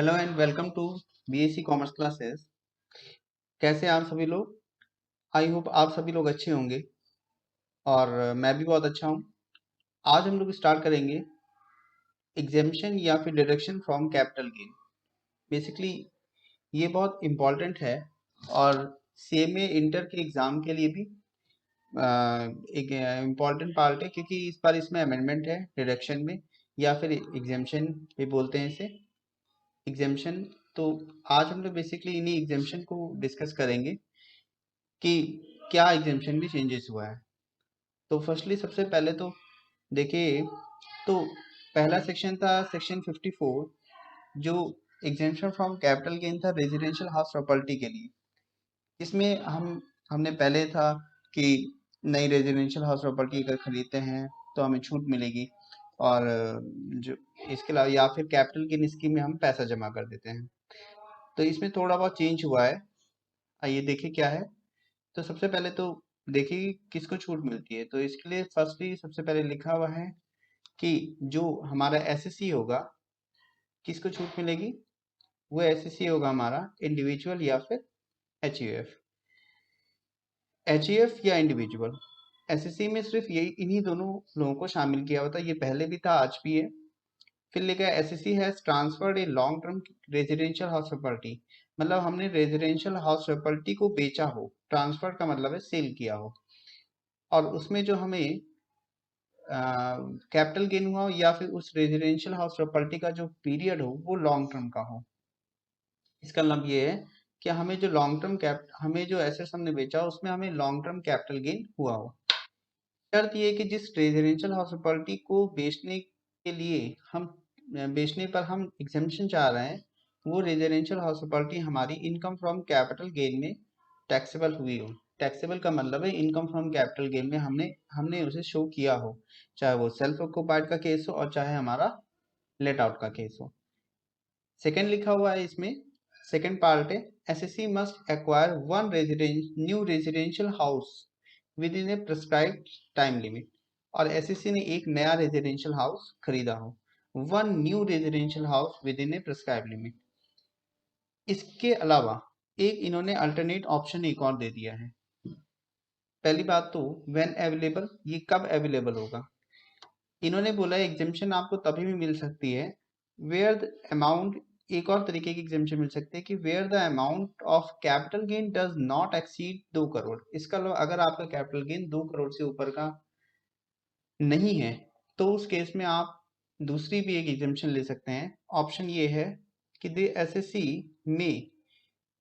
Hello and welcome to BSc commerce classes. कैसे हैं आप सभी लोग? आई होप आप सभी लोग अच्छे होंगे और मैं भी बहुत अच्छा हूं। आज हम लोग स्टार्ट करेंगे एग्जेम्पशन या फिर deduction from capital gain. Basically ये बहुत इम्पॉर्टेंट है और सीएमए इंटर के एग्ज़ाम के लिए भी एक इम्पॉर्टेंट पार्ट है, क्योंकि इस बार इसमें अमेंडमेंट है डिडक्शन में या फिर एग्जेम्पशन भी बोलते हैं इसे, एग्जेम्पशन। तो आज हम लोग बेसिकली इन्हीं एग्जेम्पशन को डिस्कस करेंगे कि क्या एग्जेम्पशन में चेंजेस हुआ है। तो फर्स्टली सबसे पहले तो देखिए, तो पहला सेक्शन था सेक्शन 54, जो एग्जेम्पशन फ्रॉम कैपिटल गेन था रेजिडेंशियल हाउस प्रॉपर्टी के लिए। इसमें हमने पहले था कि नई रेजिडेंशियल हाउस प्रॉपर्टी अगर खरीदते हैं तो हमें छूट मिलेगी, और जो इसके अलावा या फिर कैपिटल गेन स्कीम में हम पैसा जमा कर देते हैं। तो इसमें थोड़ा बहुत चेंज हुआ है। आइए देखिए क्या है। तो सबसे पहले तो देखिए किसको छूट मिलती है। तो इसके लिए फर्स्टली सबसे पहले लिखा हुआ है कि जो हमारा एसएससी होगा, किसको छूट मिलेगी? वो एसएससी होगा हमारा इंडिविजुअल या फिर एचयूएफ। एचयूएफ या इंडिविजुअल, एसएससी में सिर्फ यही इन्हीं दोनों लोगों को शामिल किया हुआ था। ये पहले भी था, आज भी है। फिर लिखा है SSC has transferred a long term residential house property. मतलब हमने रेजिडेंशियल हाउस प्रॉपर्टी को बेचा हो, ट्रांसफर का मतलब है सेल किया हो, और उसमें जो हमें कैपिटल गेन हुआ हो या फिर उस रेजिडेंशियल हाउस प्रॉपर्टी का जो पीरियड हो वो लॉन्ग टर्म का हो। इसका मतलब ये है कि हमें जो लॉन्ग टर्म कैप हमें जो एसेट्स हमने बेचा उसमें हमें लॉन्ग टर्म कैपिटल गेन हुआ हो। शर्त ये है कि जिस रेजिडेंशियल हाउस प्रॉपर्टी को बेचने के लिए हम बेचने पर हम एग्जेम्पशन चाह रहे हैं, वो रेजिडेंशियल हाउस प्रॉपर्टी हमारी इनकम फ्रॉम कैपिटल गेन में टैक्सेबल हुई हो। टैक्सेबल का मतलब है इनकम फ्रॉम कैपिटल गेन में हमने हमने उसे शो किया हो, चाहे वो सेल्फ ऑक्युपाइड का केस हो और चाहे हमारा लेट आउट का केस हो। सेकंड लिखा हुआ है इसमें, सेकंड पार्ट है SSC must acquire one new residential house within ए प्रिस्क्राइब्ड टाइम लिमिट। और एसएससी ने एक नया रेजिडेंशियल हाउस खरीदा हो, one new residential house within ए प्रिस्क्राइब्ड लिमिट। इसके अलावा एक इन्होंने अल्टरनेट ऑप्शन एक और दे दिया है। पहली बात तो व्हेन अवेलेबल, ये कब अवेलेबल होगा। इन्होंने बोला है एग्जेम्पशन आपको तभी भी मिल सकती है वेयर द अमाउंट, एक और तरीके की एग्जेम्पशन मिल सकती है कि where the amount of capital gain does not exceed 2 crore. इसका अगर आपका कैपिटल गेन 2 करोड़ से ऊपर का नहीं है तो उस केस में आप दूसरी भी एक एग्जेम्पशन ले सकते हैं। ऑप्शन ये है कि द एसएससी में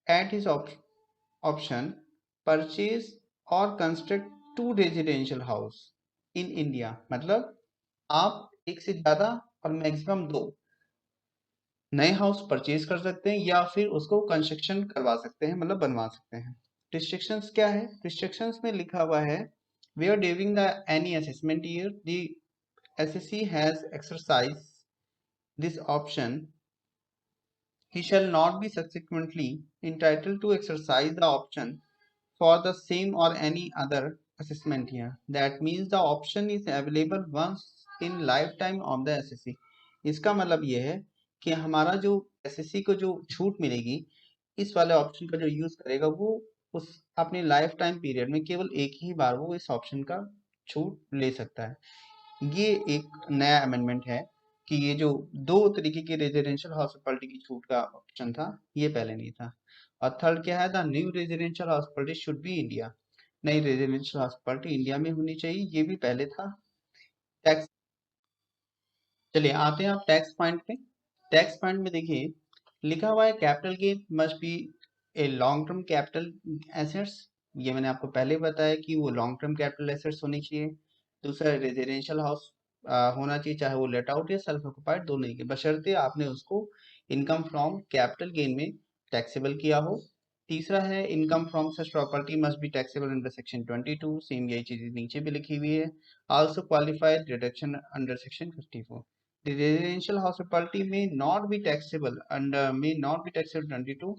एट हिज ऑप्शन परचेज और construct to residential house in India. मतलब आप एक से ज्यादा और मैक्सिमम 2 नए हाउस परचेज कर सकते हैं या फिर उसको कंस्ट्रक्शन करवा सकते हैं, मतलब बनवा सकते हैं। रिस्ट्रिक्शंस क्या है? रिस्ट्रिक्शंस में लिखा हुआ है where during the any assessment year the assessee has exercise this option, he shall not be subsequently entitled to exercise the option for the same or any other assessment year. That means the option is available once in lifetime of the SSC। इसका मतलब ये है कि हमारा जो SSC को जो छूट मिलेगी इस वाले ऑप्शन का जो यूज करेगा वो उस अपने लाइफ टाइम पीरियड में केवल एक ही बार वो इस ऑप्शन का छूट ले सकता है। ये एक नया अमेंडमेंट है कि ये जो 2 तरीके की रेजिडेंशियल हाउस प्रॉपर्टी की छूट का ऑप्शन था ये पहले नहीं था। और थर्ड क्या है, the new residential house property should be India. नई रेजिडेंशियल हाउस प्रॉपर्टी इंडिया में होनी चाहिए, ये भी पहले था। टैक्स, चलिए आते हैं आप टैक्स पॉइंट पे। टैक्स पॉइंट में देखिए लिखा हुआ है capital gain must be a long term capital assets. ये मैंने आपको पहले बताया कि वो लॉन्ग टर्म कैपिटल एसेट्स होनी चाहिए। दूसरा रेजिडेंशियल हाउस होना चाहिए, चाहे वो लेट आउट या सेल्फ ऑक्युपाइड दोनों ही के, बशर्ते आपने उसको इनकम फ्रॉम कैपिटल गेन में टैक्सेबल किया हो। तीसरा है income from such property must be taxable under section 22, same यही चीज नीचे भी लिखी हुई है। Also qualified deduction under section 54। The residential house property may not be taxable under may not be taxable 22.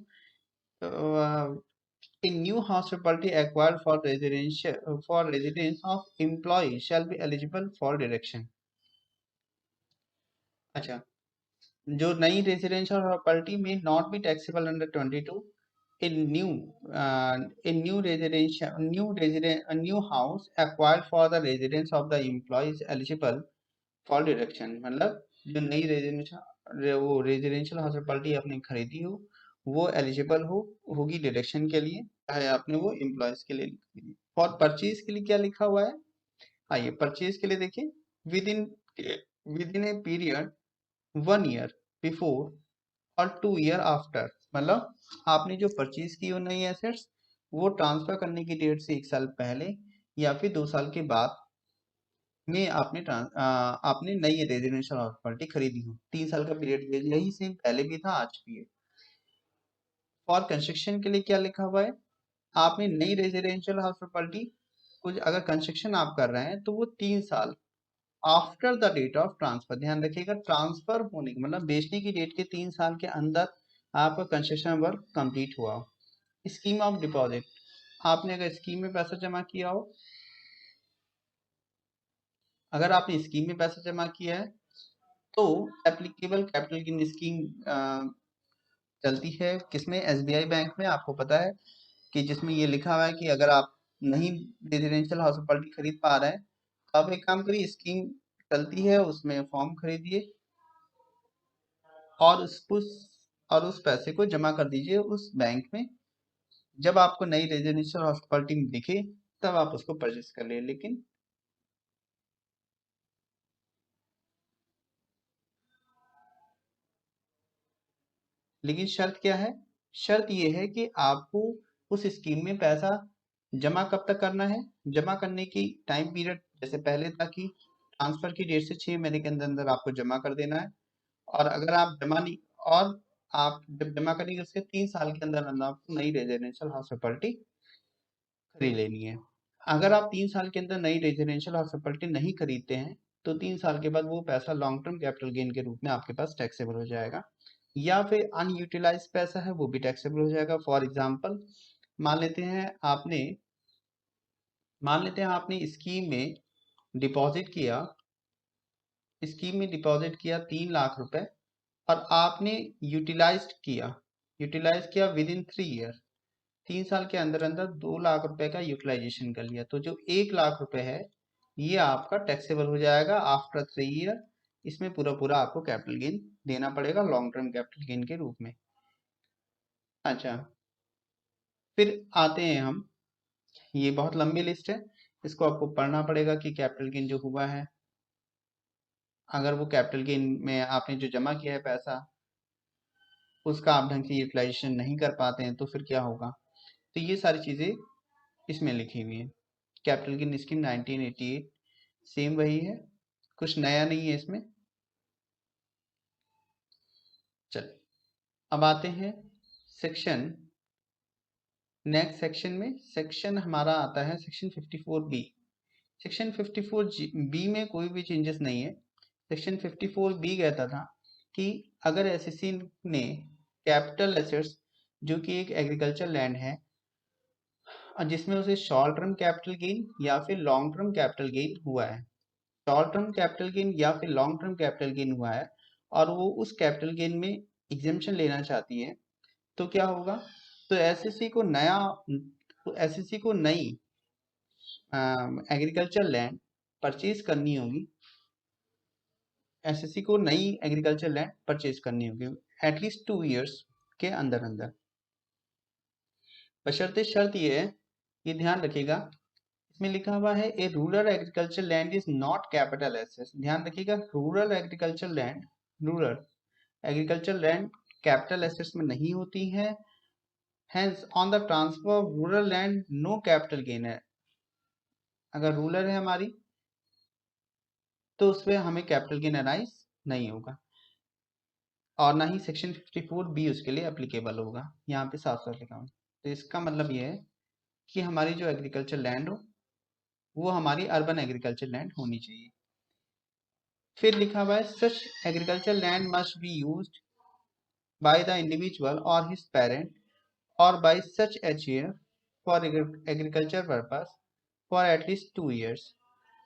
Uh, a new house property acquired for residential for residence of employee shall be eligible for deduction। अच्छा, जो नई residential property में not be taxable under 22 in new in new residential new house acquired for the residence of the employee is eligible for deduction। मतलब जो नई residential वो residential house property आपने खरीदी हो वो एलिजिबल होगी डिडक्शन के लिए, चाहे आपने वो एम्प्लॉयज के लिए खरीदी। फॉर परचेज के लिए क्या लिखा हुआ है, आइए परचेज के लिए देखिए, with in a period 1 year before और 2 year आफ्टर। मतलब आपने जो परचेज की हो नई एसेट्स वो ट्रांसफर करने की डेट से 1 साल पहले या फिर 2 साल के बाद में आपने नई रेजिडेंशियल प्रॉपर्टी खरीदी हो, 3 साल का पीरियड यही सेम पहले भी था आज भी है। फॉर कंस्ट्रक्शन के लिए क्या लिखा हुआ है, आपने नई रेजिडेंशियल हाउस प्रॉपर्टी कुछ अगर कंस्ट्रक्शन आप कर रहे हैं तो वो 3 साल after the date of transfer, ध्यान रखिएगा ट्रांसफर होने की मतलब बेचने की डेट के 3 साल के अंदर आपका कंस्ट्रक्शन वर्क कंप्लीट हुआ हो। स्कीम ऑफ डिपॉजिट, आपने अगर स्कीम में पैसा जमा किया हो, अगर आपने स्कीम में पैसा जमा किया है तो एप्लीकेबल कैपिटल गेन स्कीम चलती है किसमें, एसबीआई बैंक में। आपको पता है कि जिसमें ये लिखा हुआ है कि अगर आप नहीं रेजिडेंशियल हाउस प्रॉपर्टी खरीद पा रहे हैं तो आप एक काम करिए, स्कीम चलती है उसमें फॉर्म खरीदिए और उस पैसे को जमा कर दीजिए उस बैंक में। जब आपको नई रेजिडेंशियल हाउस प्रॉपर्टी दिखे तब आप उसको परचेस कर ले। लेकिन शर्त क्या है, शर्त ये है कि आपको उस स्कीम में पैसा जमा कब तक करना है, जमा करने की टाइम पीरियड जैसे पहले था कि ट्रांसफर की डेट से 6 महीने के अंदर अंदर आपको जमा कर देना है। और अगर आप जमा नहीं, और आप जब जमा करेंगे उसके 3 साल के अंदर अंदर आपको नई रेजिडेंशियल हाउस प्रॉपर्टी खरीद लेनी है। अगर आप 3 साल के अंदर नई रेजिडेंशियल हाउस प्रॉपर्टी नहीं खरीदते हैं तो 3 साल के बाद वो पैसा लॉन्ग टर्म कैपिटल गेन के रूप में आपके पास टैक्सेबल हो जाएगा, या फिर अनयूटिलाइज पैसा है वो भी टैक्सेबल हो जाएगा। फॉर एग्जाम्पल मान लेते हैं आपने स्कीम में डिपॉजिट किया, 3 लाख रुपए और आपने यूटिलाइज किया विद इन 3 ईयर, 3 साल के अंदर अंदर 2 लाख रुपए का यूटिलाइजेशन कर लिया, तो जो 1 लाख रुपए है ये आपका टैक्सेबल हो जाएगा आफ्टर 3 ईयर। इसमें पूरा पूरा आपको कैपिटल गेन देना पड़ेगा लॉन्ग टर्म कैपिटल गेन के रूप में। अच्छा, फिर आते हैं हम, ये बहुत लंबी लिस्ट है, इसको आपको पढ़ना पड़ेगा कि कैपिटल गेन जो हुआ है, अगर वो कैपिटल गेन में आपने जो जमा किया है पैसा उसका आप ढंग से यूटिलाइजेशन नहीं कर पाते हैं तो फिर क्या होगा। तो ये सारी चीज़ें इसमें लिखी हुई हैं। कैपिटल गेन स्कीम 1988 सेम वही है, कुछ नया नहीं है इसमें। चलिए अब आते हैं सेक्शन, नेक्स्ट सेक्शन में सेक्शन हमारा आता है सेक्शन 54B। सेक्शन 54B में कोई भी चेंजेस नहीं है। सेक्शन 54B कहता था कि अगर एसएससी ने कैपिटल एसेट्स जो कि एक एग्रीकल्चर लैंड है और जिसमें उसे शॉर्ट टर्म कैपिटल गेन या फिर लॉन्ग टर्म कैपिटल गेन हुआ है, शॉर्ट टर्म कैपिटल गेन या फिर लॉन्ग टर्म कैपिटल गेन हुआ है और वो उस कैपिटल गेन में एग्जेम्पशन लेना चाहती है तो क्या होगा, तो एसएससी को नई एग्रीकल्चर लैंड परचेज करनी होगी, एसएससी को नई एग्रीकल्चर लैंड परचेज करनी होगी एटलीस्ट 2 इयर्स के अंदर अंदर। बशर्ते शर्त ये है, ये ध्यान रखिएगा, इसमें लिखा हुआ है a rural agriculture land is not capital asset. ध्यान रखिएगा rural agriculture land capital assets में नहीं होती है। Hence on the transfer of rural land no capital gain है। अगर रूरल है हमारी तो उसमें हमें कैपिटल गेन अराइज नहीं होगा और ना ही सेक्शन 54B उसके लिए एप्लीकेबल होगा। यहाँ पे साफ साफ लिखा हुआ है। तो इसका मतलब ये है कि हमारी जो एग्रीकल्चर लैंड हो वो हमारी अर्बन एग्रीकल्चर लैंड होनी चाहिए। फिर लिखा हुआ है such agriculture land must be used by the individual और हिज पेरेंट और by such HER for agriculture purpose for at least 2 years.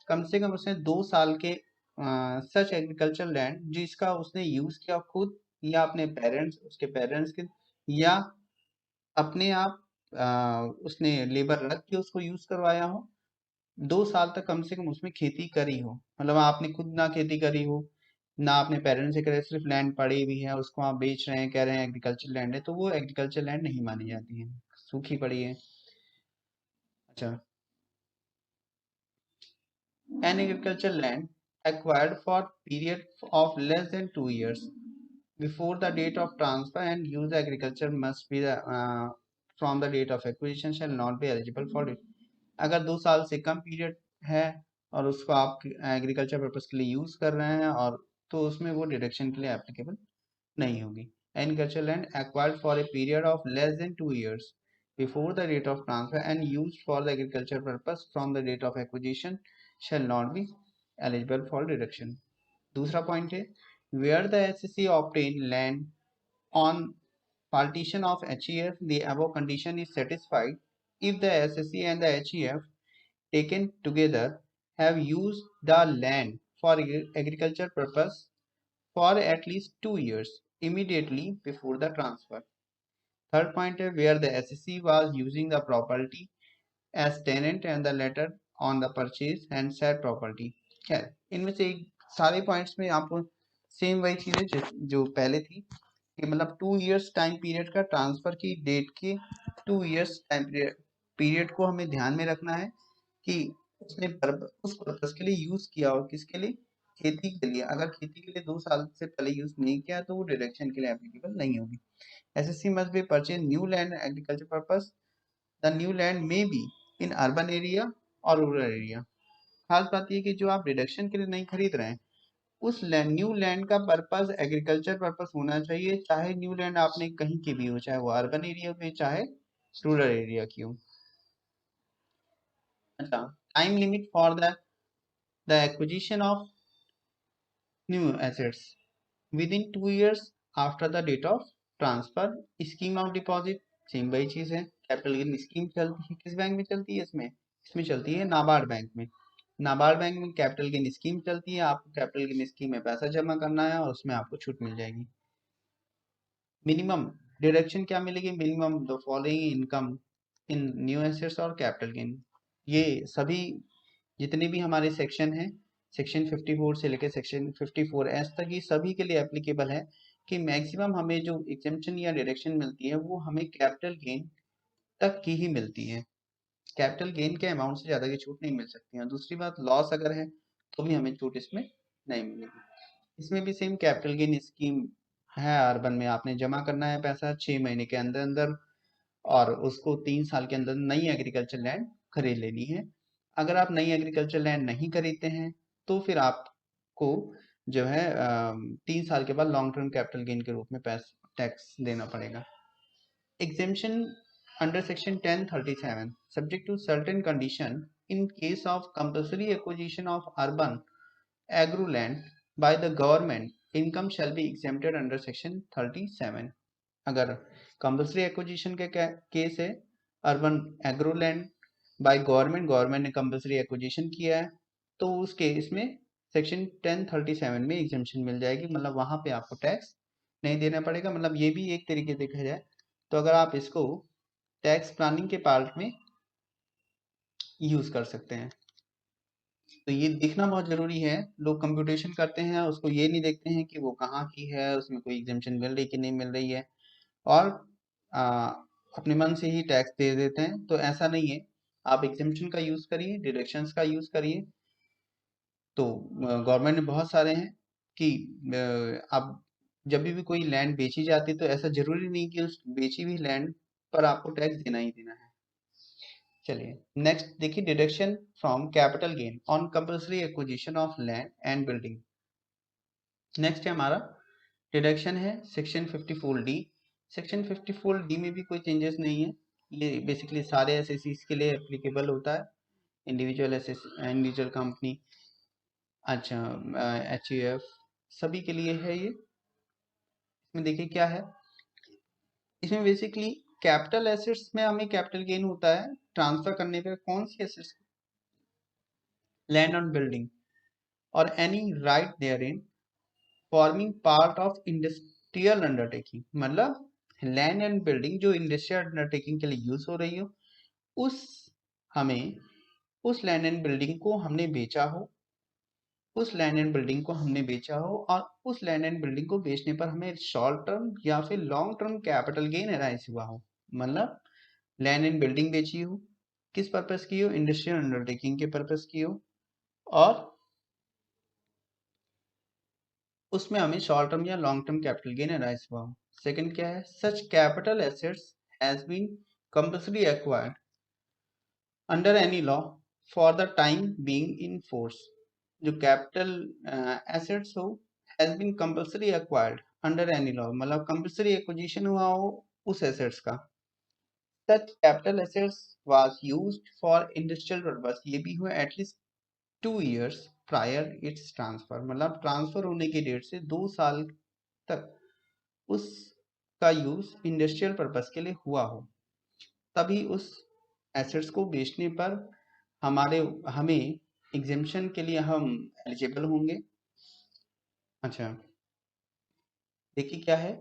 कम से कम उसने 2 साल के सच एग्रीकल्चर लैंड जिसका उसने यूज किया खुद या अपने पेरेंट्स, उसके पेरेंट्स के, या अपने आप उसने लेबर रख के उसको यूज करवाया हो, 2 साल तक कम से कम उसमें खेती करी हो, मतलब आपने खुद ना खेती करी हो, ना अपने पेरेंट्स से करे, सिर्फ लैंड पड़ी हुई है, उसको आप बेच रहे हैं, कह रहे हैं एग्रीकल्चर लैंड है, तो वो एग्रीकल्चर लैंड नहीं मानी जाती है, सूखी पड़ी है। अच्छा, an agricultural land acquired for period of less than 2 years before the date of transfer and use agriculture must be from the date of acquisition shall not be eligible for it। अगर 2 साल से कम period है और उसको आप agriculture purpose के लिए use कर रहे हैं, और तो उसमें वो डिडक्शन के लिए एप्लीकेबल नहीं होगी। Agriculture land acquired for a period of less than 2 years before the date of transfer and used for the agriculture purpose from the date of acquisition shall not be eligible for deduction। दूसरा point है where the SSC obtained land on partition of HEF the above condition is satisfied if the SSC and the HEF taken together have used the land for agriculture purpose for at least 2 years immediately before the transfer। Third point है where the SSC was using the property as tenant and the letter on the purchase and said property। खैर इनमें से सारे points में आपको same वही चीज़ है जो पहले थी कि मतलब 2 years टाइम पीरियड का ट्रांसफर की डेट के 2 years टाइम पीरियड को हमें ध्यान में रखना है कि उसने उस पर्पज के लिए यूज किया हो, किसके लिए, खेती के लिए। अगर खेती के लिए 2 साल से पहले यूज नहीं किया तो वो डिडक्शन के लिए एप्लीकेबल नहीं होगी। SSC must be purchase new land agriculture purpose। The new land may be in urban area और रूरल एरिया। खास बात ये कि जो आप डिडक्शन के लिए नहीं खरीद रहे हैं उस न्यू लैंड का पर्पस एग्रीकल्चर पर्पस होना चाहिए, चाहे न्यू लैंड आपने कहीं की भी हो, चाहे वो अर्बन एरिया में चाहे रूरल एरिया की हो। अच्छा, time limit for the acquisition of new assets within 2 years after the date of transfer. Scheme of deposit same वही चीज है, कैपिटल गेन स्कीम चलती है, किस बैंक में चलती है, इसमें इसमें चलती है नाबार्ड बैंक में। नाबार्ड बैंक में कैपिटल गेन स्कीम चलती है, आपको कैपिटल गेन स्कीम में पैसा जमा करना है और उसमें आपको छूट मिल जाएगी। मिनिमम डिडक्शन क्या मिलेगी, minimum the following income in new assets और कैपिटल गेन। ये सभी जितने भी हमारे सेक्शन हैं, सेक्शन 54 से लेकर सेक्शन 54S तक, ये सभी के लिए एप्लीकेबल है कि मैक्सिमम हमें जो एग्जेम्पशन या डिडक्शन मिलती है वो हमें कैपिटल गेन तक की ही मिलती है। कैपिटल गेन के अमाउंट से ज़्यादा की छूट नहीं मिल सकती है। दूसरी बात, लॉस अगर है तो भी हमें छूट इसमें नहीं मिलेगी। इसमें भी सेम कैपिटल गेन स्कीम है, अर्बन में आपने जमा करना है पैसा 6 महीने के अंदर अंदर और उसको 3 साल के अंदर नई एग्रीकल्चर लैंड खरीद लेनी है। अगर आप नई एग्रीकल्चर लैंड नहीं खरीदते हैं तो फिर आपको जो है 3 साल के बाद लॉन्ग टर्म कैपिटल गेन के रूप में पैसा टैक्स देना पड़ेगा। Exemption under section 1037 subject to certain condition in case of compulsory acquisition of urban agro land by the government income shall be exempted under section 37। अगर कंपल्सरी एक्विजिशन के case है, urban agro land by government, government ने compulsory acquisition किया है, तो उस case में section 1037 में एग्जेम्पशन मिल जाएगी, मतलब वहां पे आपको टैक्स नहीं देना पड़ेगा। मतलब ये भी एक तरीके देखा जाए तो अगर आप इसको टैक्स प्लानिंग के पार्ट में यूज कर सकते हैं। तो ये देखना बहुत जरूरी है, लोग कंप्यूटेशन करते हैं उसको ये नहीं देखते हैं कि वो कहाँ की है, उसमें कोई एग्जेम्पशन मिल रही कि नहीं मिल रही है, और आ, अपने मन से ही टैक्स दे देते हैं। तो ऐसा नहीं है, आप एग्जेम्पशन का यूज करिए, डिडक्शंस का यूज करिए। तो गवर्नमेंट ने बहुत सारे हैं कि आप जब भी कोई लैंड बेची जाती है तो ऐसा जरूरी नहीं कि उस बेची हुई लैंड पर आपको टैक्स देना ही देना है। चलिए नेक्स्ट देखिए, deduction from capital gain on compulsory acquisition of land and building. Next है हमारा डिडक्शन है सेक्शन 54D। सेक्शन 54D में भी कोई चेंजेस नहीं है, ये बेसिकली सारे एसएससीज के लिए एप्लीकेबल होता है, इंडिविजुअल एसएस, इंडिविजुअल कंपनी, अच्छा एचईएफ, सभी के लिए है ये। इसमें देखिए क्या है, इसमें बेसिकली कैपिटल एसेट्स में हमें कैपिटल गेन होता है ट्रांसफर करने पे, कौन सी एसेट्स, लैंड और बिल्डिंग, और any right therein forming part of industrial undertaking, मतलब लैंड एंड बिल्डिंग जो इंडस्ट्रियल अंडरटेकिंग के लिए यूज हो रही हो, उस हमें उस लैंड एंड बिल्डिंग को हमने बेचा हो, उस लैंड एंड बिल्डिंग को हमने बेचा हो और उस लैंड एंड बिल्डिंग को बेचने पर हमें शॉर्ट टर्म या फिर long term capital gain arise हुआ हो। मतलब लैंड एंड बिल्डिंग बेची हो, किस पर्पस की हो, इंडस्ट्रियल अंडरटेकिंग के पर्पस की हो, और उसमें हमें शॉर्ट टर्म या long term capital gain arise हुआ हो। सेकंड क्या है, such capital assets has been compulsory acquired under any law for the time being in force. जो कैपिटल एसेट्स हो has been compulsory acquired under any law, मतलब compulsory acquisition हुआ हो उस एसेट्स का। Such capital assets was used for industrial purpose, ये भी हुआ at least 2 years prior its transfer, मतलब ट्रांसफर होने की डेट से 2 साल तक उसका यूज इंडस्ट्रियल पर्पस के लिए हुआ हो, तभी उस एसेट्स को बेचने पर हमें एग्जेम्पशन के लिए हम एलिजिबल होंगे। अच्छा, देखिए क्या है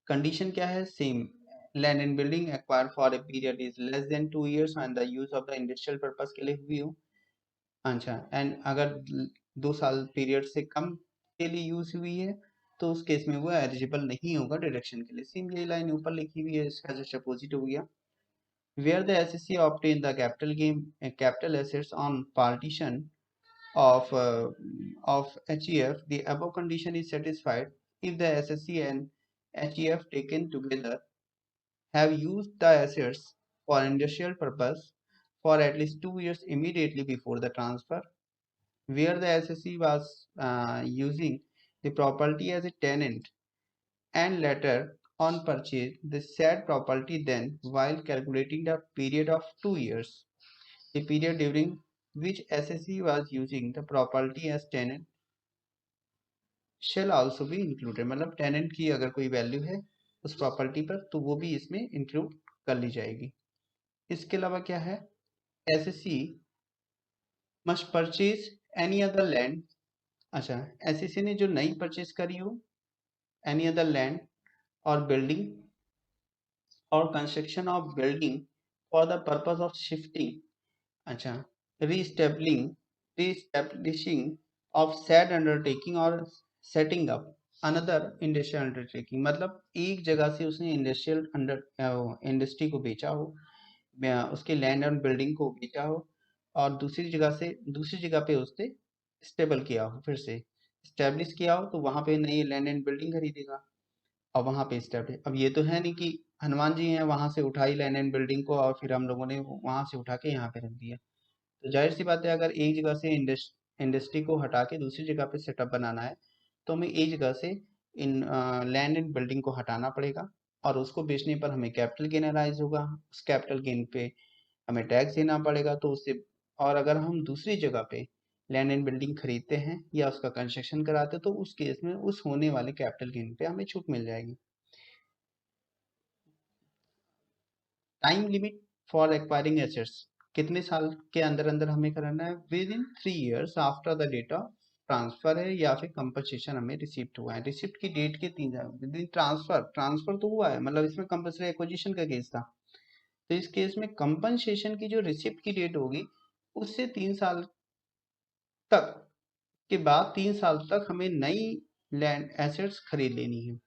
कंडीशन, क्या है same, land and building acquire for a period is less than 2 years and the use of the industrial purpose के लिए हुई हो। अच्छा, एंड अगर 2 साल पीरियड से कम के लिए यूज हुई है तो उस केस में वो एलिजिबल नहीं होगा डिडक्शन के लिए। सेम यही लाइन ऊपर लिखी हुई है, इसका जस्ट अपोजिट हो गया। Where the SSC obtain the capital assets on partition of HEF, the above condition is satisfied if the SSC and HEF taken together have used the assets for industrial purpose for at least 2 years immediately before the transfer, where the SSC was using the property as a tenant and later on purchase the said property, then while calculating the period of 2 years, the period during which SSC was using the property as tenant shall also be included, मतलब tenant की अगर कोई value है उस property पर तो वो भी इसमें इंक्लूड कर ली जाएगी। इसके अलावा क्या है, SSC must purchase any other land. अच्छा, एसएससी ने जो नई परचेज करी हो एनी अदर लैंड और बिल्डिंग और construction of building for the purpose of shifting, अच्छा, रीस्टेब्लिंग रीस्टेब्लिशिंग ऑफ सेड अंडरटेकिंग और setting up another industrial undertaking, मतलब एक जगह से उसने इंडस्ट्री को बेचा हो, उसके लैंड एंड बिल्डिंग को बेचा हो और दूसरी जगह पे उसने स्टेबल किया हो, फिर से स्टेब्लिश किया हो, तो वहां पे नई लैंड एंड बिल्डिंग खरीदेगा और वहां पे स्टेब्लिश। अब ये तो है नहीं कि हनुमान जी हैं वहां से उठाई लैंड एंड बिल्डिंग को और फिर हम लोगों ने वहां से उठा के यहाँ पे रख दिया। तो जाहिर सी बात है अगर एक जगह से इंडस्ट्री को हटा के दूसरी जगह पे सेटअप बनाना है तो हमें एक जगह से इन लैंड एंड बिल्डिंग को हटाना पड़ेगा और उसको बेचने पर हमें कैपिटल गेन अराइज होगा, उस कैपिटल गेन पे हमें टैक्स देना पड़ेगा, तो उससे और अगर हम दूसरी जगह पे लैंड एंड बिल्डिंग खरीदते हैं या उसका कंस्ट्रक्शन कराते हैं तो उस केस में उस होने वाले कैपिटल गेन पे हमें छूट मिल जाएगी। Time limit for acquiring assets, कितने साल के अंदर अंदर हमें कराना है, within 3 years after the date of transfer है या फिर कंपनसेशन हमें रिसिप्ट हुआ है। रिसिप्ट की डेट के 3 विद इन ट्रांसफर तो हुआ है, मतलब इसमें कंपल्सरी एक्विजिशन का केस था, तो इस केस में कंपनसेशन की जो रिसिप्ट की डेट होगी उससे 3 साल तक के बाद 3 साल तक हमें नई लैंड एसेट्स खरीद लेनी है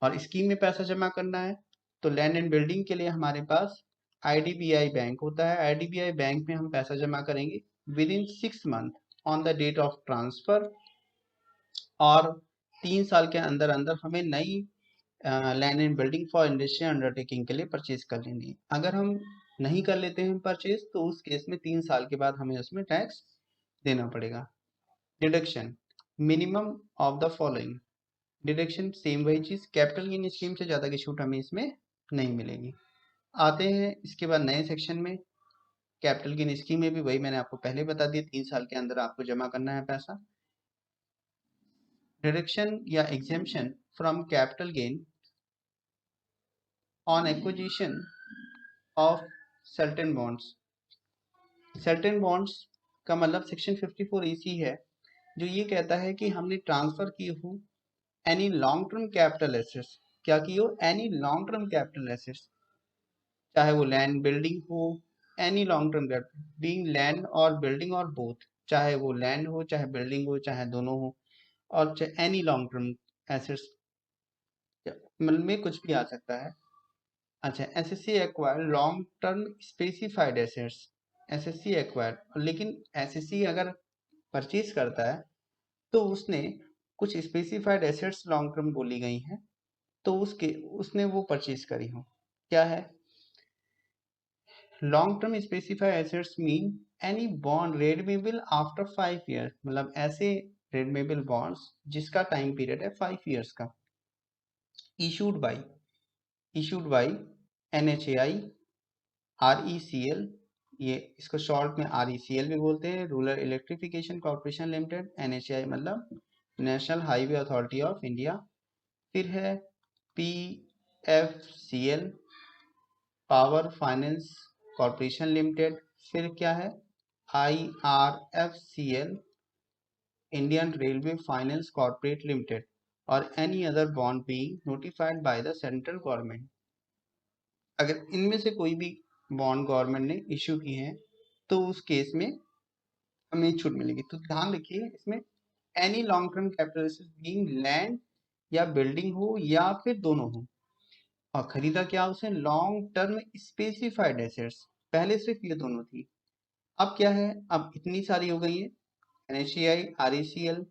और स्कीम में पैसा जमा करना है। तो लैंड एंड बिल्डिंग के लिए हमारे पास आईडीबीआई बैंक होता है, आईडीबीआई बैंक में हम पैसा जमा करेंगे within 6 month on the date of transfer और 3 साल के अंदर अंदर हमें नई land and building for industrial undertaking के लिए परचेज कर लेनी है। अगर हम नहीं कर लेते हैं परचेज तो उस केस में 3 साल के बाद हमें उसमें टैक्स देना पड़ेगा। Deduction minimum of the following, deduction same वही चीज, कैपिटल गेन स्कीम से ज्यादा की छूट हमें इसमें नहीं मिलेगी। आते हैं इसके बाद नए सेक्शन में, कैपिटल गेन स्कीम में भी वही मैंने आपको पहले बता दिया, 3 साल के अंदर आपको जमा करना है पैसा। डिडक्शन या exemption from capital gain on acquisition of certain bonds, certain bonds का मतलब सेक्शन 54 है जो ये कहता है कि हमने ट्रांसफर की हो any long term capital assets, क्या की हो, any long term capital assets, चाहे वो लैंड बिल्डिंग हो, any long term capital being land और बिल्डिंग और बोथ, चाहे वो लैंड हो चाहे बिल्डिंग हो चाहे दोनों हो, और चाहे एनी लॉन्ग टर्म एसेट्स में कुछ भी आ सकता है। अच्छा, SSC acquire long term specified assets, SSC acquire, लेकिन एसएससी अगर परचेज करता है तो उसने कुछ स्पेसिफाइड एसेट्स लॉन्ग टर्म बोली गई हैं, तो उसके उसने वो परचेज करी हो। क्या है long term specified assets? Mean any bond redeemable after 5 year, मतलब ऐसे रेडमेबल बॉन्ड्स जिसका टाइम पीरियड है 5 ईयर्स का, इशूड बाई एनएचएआई, आरईसीएल, ये इसको शॉर्ट में आरईसीएल भी बोलते हैं, rural electrification corporation limited, NHAI मतलब national highway authority of India, फिर है PFCL, power finance corporation limited, फिर क्या है IRFCL, Indian railway finance corporate limited, और any other bond being notified by the central government. अगर इनमें से कोई भी बॉन्ड गवर्नमेंट ने इशू किए हैं तो उस केस में हमें छूट मिलेगी। तो ध्यान रखिए इसमें any long term capital being land या बिल्डिंग हो या फिर दोनों हो, और खरीदा क्या उसे, लॉन्ग टर्म स्पेसिफाइड एसेट्स, पहले सिर्फ ये दोनों थी, अब क्या है, अब इतनी सारी हो गई है, NHAI, RECL,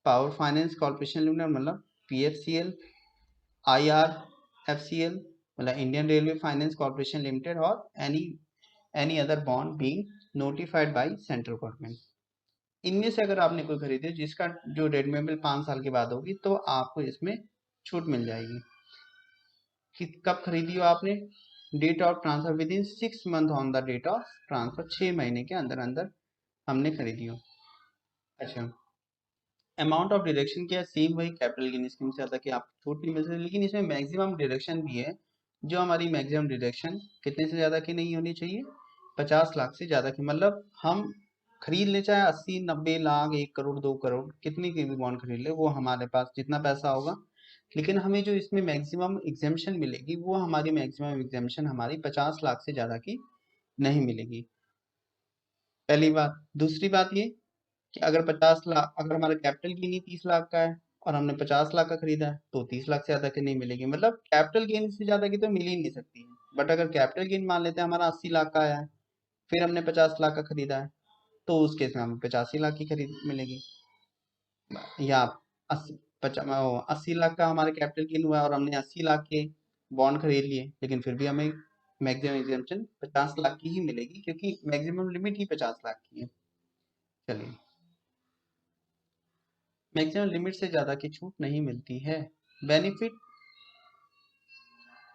power finance corporation limited मतलब पीएफसीएल, आईआरएफसीएल मतलब Indian railway finance corporation limited, और any other bond being notified by central government. इनमें से अगर आपने कोई खरीदे जिसका जो रेडमेबल 5 साल के बाद होगी तो आपको इसमें छूट मिल जाएगी। कि कब खरीदी हो आपने, date of transfer within 6 month on the date of transfer, 6 महीने के अंदर अंदर हमने खरीदी हो। अच्छा, अमाउंट ऑफ डिडक्शन क्या, सेम वही कैपिटल गेन स्कीम से आता कि आप छूट नहीं मिल सकती, लेकिन इसमें मैक्सिमम डिडक्शन भी है। जो हमारी मैक्सिमम डिडक्शन कितने से ज़्यादा की नहीं होनी चाहिए, 50 लाख से ज़्यादा की, मतलब हम खरीद ले चाहे 80, 90 लाख, 1 करोड़, 2 करोड़, कितनी की भी बॉन्ड खरीद ले, वो हमारे पास जितना पैसा होगा, लेकिन हमें जो इसमें मैक्सिमम एग्जेम्पशन मिलेगी वो हमारी मैक्सिमम एग्जेम्पशन हमारी 50 लाख से ज़्यादा की नहीं मिलेगी। पहली बात। दूसरी बात ये कि अगर 50 लाख, अगर हमारा कैपिटल गेन ही 30 लाख का है और हमने 50 लाख का खरीदा है तो 30 लाख से ज्यादा की नहीं मिलेगी, मतलब कैपिटल गेन से ज्यादा की तो मिल ही नहीं सकती है। बट अगर कैपिटल गेन मान लेते हैं हमारा 80 लाख का आया है, फिर हमने 50 लाख का खरीदा है, तो उस केस में हमें 85 लाख की खरीद मिलेगी। या 80 लाख का हमारा कैपिटल गेन हुआ है और हमने 80 लाख के बॉन्ड खरीद लिए, लेकिन फिर भी हमें मैक्सिमम एग्जेम्पशन 50 लाख की ही मिलेगी क्योंकि मैक्सिमम लिमिट ही 50 लाख की है। चलिए, मैक्सिमम लिमिट से ज्यादा की छूट नहीं मिलती है। Benefit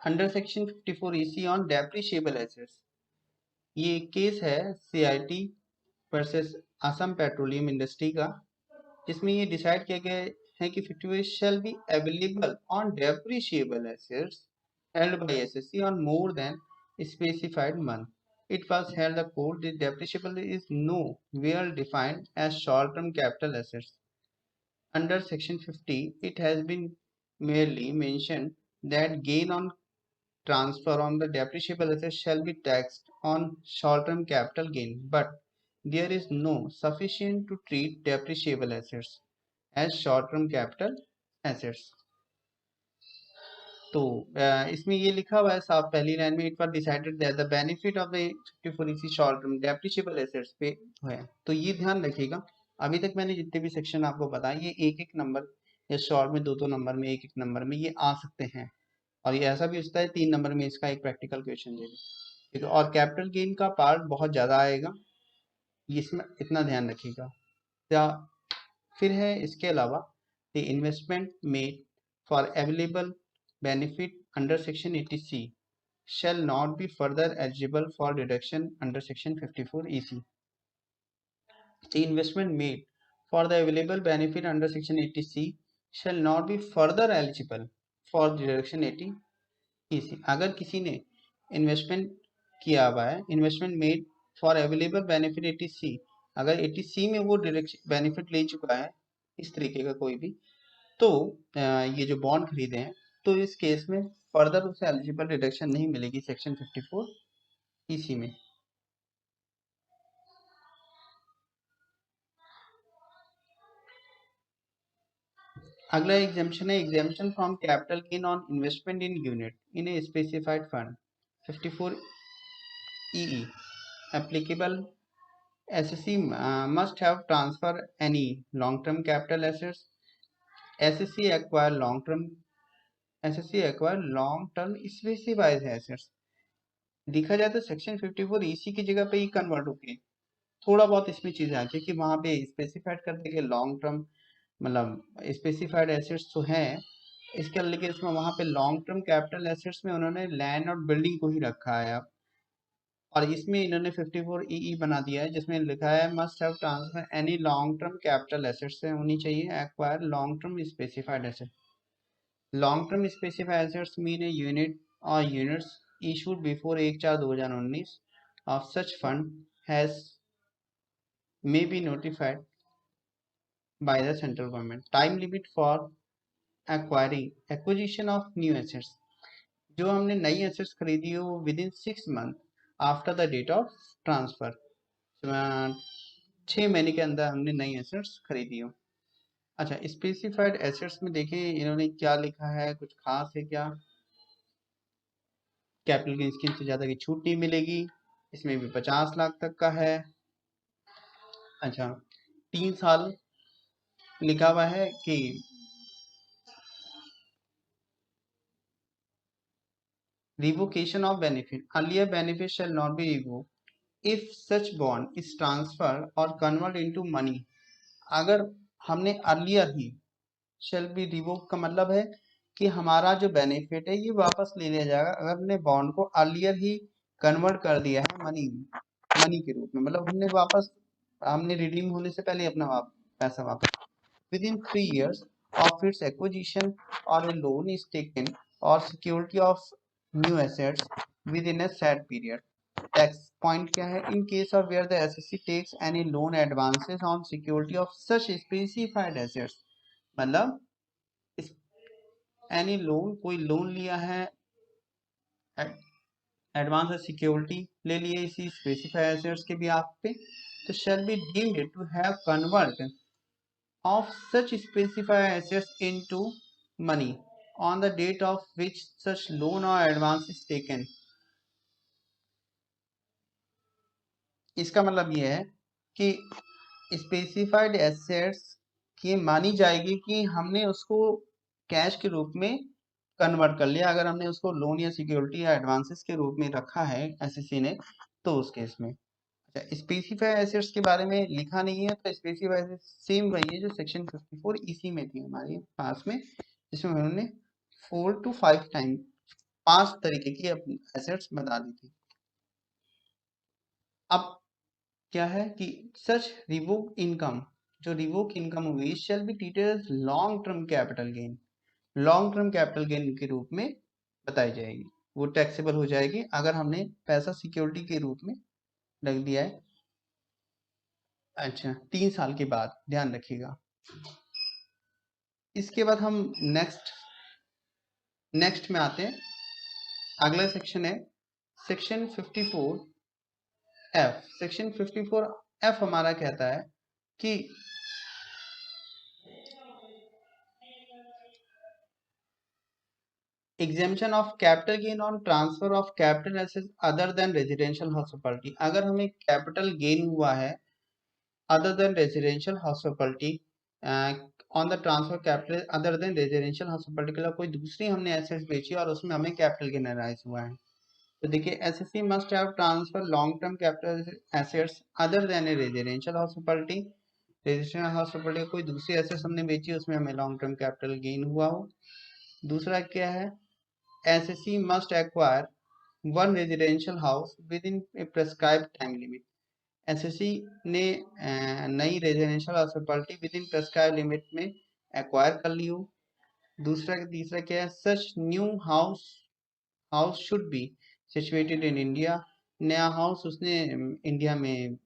under section 54 on depreciable assets, ये केस है CIT versus Assam petroleum industry का, जिसमें ये डिसाइड किया गया है कि 54 shall be available on depreciable assets held by SSC on more than specified month. It was held the court that depreciable is nowhere defined as short-term capital assets. Under Section 50, it has been merely mentioned that gain on transfer on the depreciable asset shall be taxed on short-term capital gain, but there is no sufficient to treat depreciable assets as short-term capital assets. तो इसमें ये लिखा हुआ है साफ पहली line में, it was decided that the benefit of the 54 इसी शॉर्ट टर्म डेप्रिशिएबल एसेट्स पे है। तो ये ध्यान रखिएगा, अभी तक मैंने जितने भी सेक्शन आपको बताए ये एक एक नंबर या शॉर्ट में 2-2 नंबर में, एक एक नंबर में ये आ सकते हैं, और ये ऐसा भी होता है 3 नंबर में इसका एक प्रैक्टिकल क्वेश्चन दे दे, ठीक है। और कैपिटल गेन का पार्ट बहुत ज्यादा आएगा, इसमें इतना ध्यान रखिएगा। फिर है इसके अलावा the investment made for available benefit under section 80C shall not be further eligible for deduction under section 54EC. The investment made for the available benefit under section 80C shall not be further eligible for deduction 80EC. अगर किसी ने investment किया हुआ है, investment made for available benefit 80C, अगर 80C में वो direct benefit ले चुका है इस तरीके का कोई भी, तो ये जो बॉन्ड खरीदे हैं, तो इस केस में फर्दर उसे एलिजिबल डिडक्शन नहीं मिलेगी सेक्शन 54 EC में। अगला एग्जाम्पशन है exemption from capital gain on investment in unit in a specified fund 54EE applicable SSC must have transfer any long-term capital assets. SSC acquire long-term specified assets. देखा जाए तो section 54EC की जगह पे ही convert होके थोड़ा बहुत इसमें चीजें आती है कि वहां पे स्पेसिफाइड कर देंगे लॉन्ग टर्म, मतलब स्पेसिफाइड एसेट्स तो है इसके, लेकिन इसमें वहां पे लॉन्ग टर्म कैपिटल एसेट्स में उन्होंने लैंड और बिल्डिंग को ही रखा है अब, और इसमें इन्होंने 54EE बना दिया है जिसमें लिखा है must have transfer any long term capital assets से होनी चाहिए acquire long term specified asset. Long term specified assets mean a unit और units issued before 1/4/2019 of such fund has may be notified by the central government. Time limit for acquisition of new assets. जो हमने नई assets खरीदी हो within 6 month after the date of transfer, 6 महीने के अंदर हमने नई एसेट्स खरीदी हो। अच्छा, स्पेसिफाइड एसेट्स में देखिए इन्होंने क्या लिखा है, कुछ खास है क्या? कैपिटल गेन स्कीम से ज्यादा की छूट नहीं मिलेगी, इसमें भी 50 लाख तक का है। अच्छा, 3 साल लिखा हुआ है कि revocation of benefit, earlier benefit shall not be revoked if such bond is transferred or converted into money. अगर हमने earlier he, shall be revoked का मतलब है कि हमारा जो बेनिफिट है ये वापस ले लिया जाएगा अगर हमने बॉन्ड को अर्लियर ही कन्वर्ट कर दिया है मनी के रूप में, मतलब हमने रिडीम होने से पहले अपना पैसा वापस within 3 years of its acquisition or a loan is taken or security of new assets within a set period. Tax point क्या है? In case of where the SSC takes any loan advances on security of such specified assets, मतलब any loan, कोई loan लिया है advance security ले लिए इसी specified assets के भी आप पे, तो shall be deemed to have convert of such specified assets into money on the date of which such loan or advance is taken. इसका मतलब ये है कि स्पेसिफाइड एसेट्स की मानी जाएगी कि हमने उसको कैश के रूप में कन्वर्ट कर लिया, अगर हमने उसको लोन या सिक्योरिटी या एडवांसेस के रूप में रखा है एसएससी ने, तो उस केस में। अच्छा, स्पेसिफाइड एसेट्स के बारे में लिखा नहीं है, तो स्पेसिफाइड एसेट्स सेम वही है जो सेक्शन 54 EC में थी हमारे पास में, जिसमें उन्होंने 4 to 5 टाइम 5 तरीके की एसेट्स बता दी थी। अब क्या है कि सच रिवोक इनकम, जो रिवोक इनकम हुई shall be treated long term capital gain, long term capital gain के रूप में बताई जाएगी, वो टैक्सेबल हो जाएगी अगर हमने पैसा सिक्योरिटी के रूप में रख दिया है। अच्छा, 3 साल के बाद, ध्यान रखिएगा। इसके बाद हम नेक्स्ट में आते हैं। अगला सेक्शन है सेक्शन 54F। सेक्शन 54F हमारा कहता है कि exemption of capital gain on transfer of capital assets other than residential house property. अगर हमें कैपिटल गेन हुआ है other than residential house property on the transfer capital other than residential house property के लिए कोई दूसरी हमने एसेट्स बेची और उसमें हमें कैपिटल गेन अराइज हुआ है, तो देखिए SSC must have transfer long term capital assets other than A residential house property. Residential house property कोई दूसरी एसेट्स हमने बेची उसमें हमें लॉन्ग टर्म कैपिटल गेन हुआ हो। दूसरा क्या है, SSC must acquire one residential house within a prescribed time limit. SSC ने नई residential house property within prescribed limit में एक्वायर कर ली हो। तीसरा क्या है, such new house should be situated in India. नया हाउस उसने इंडिया में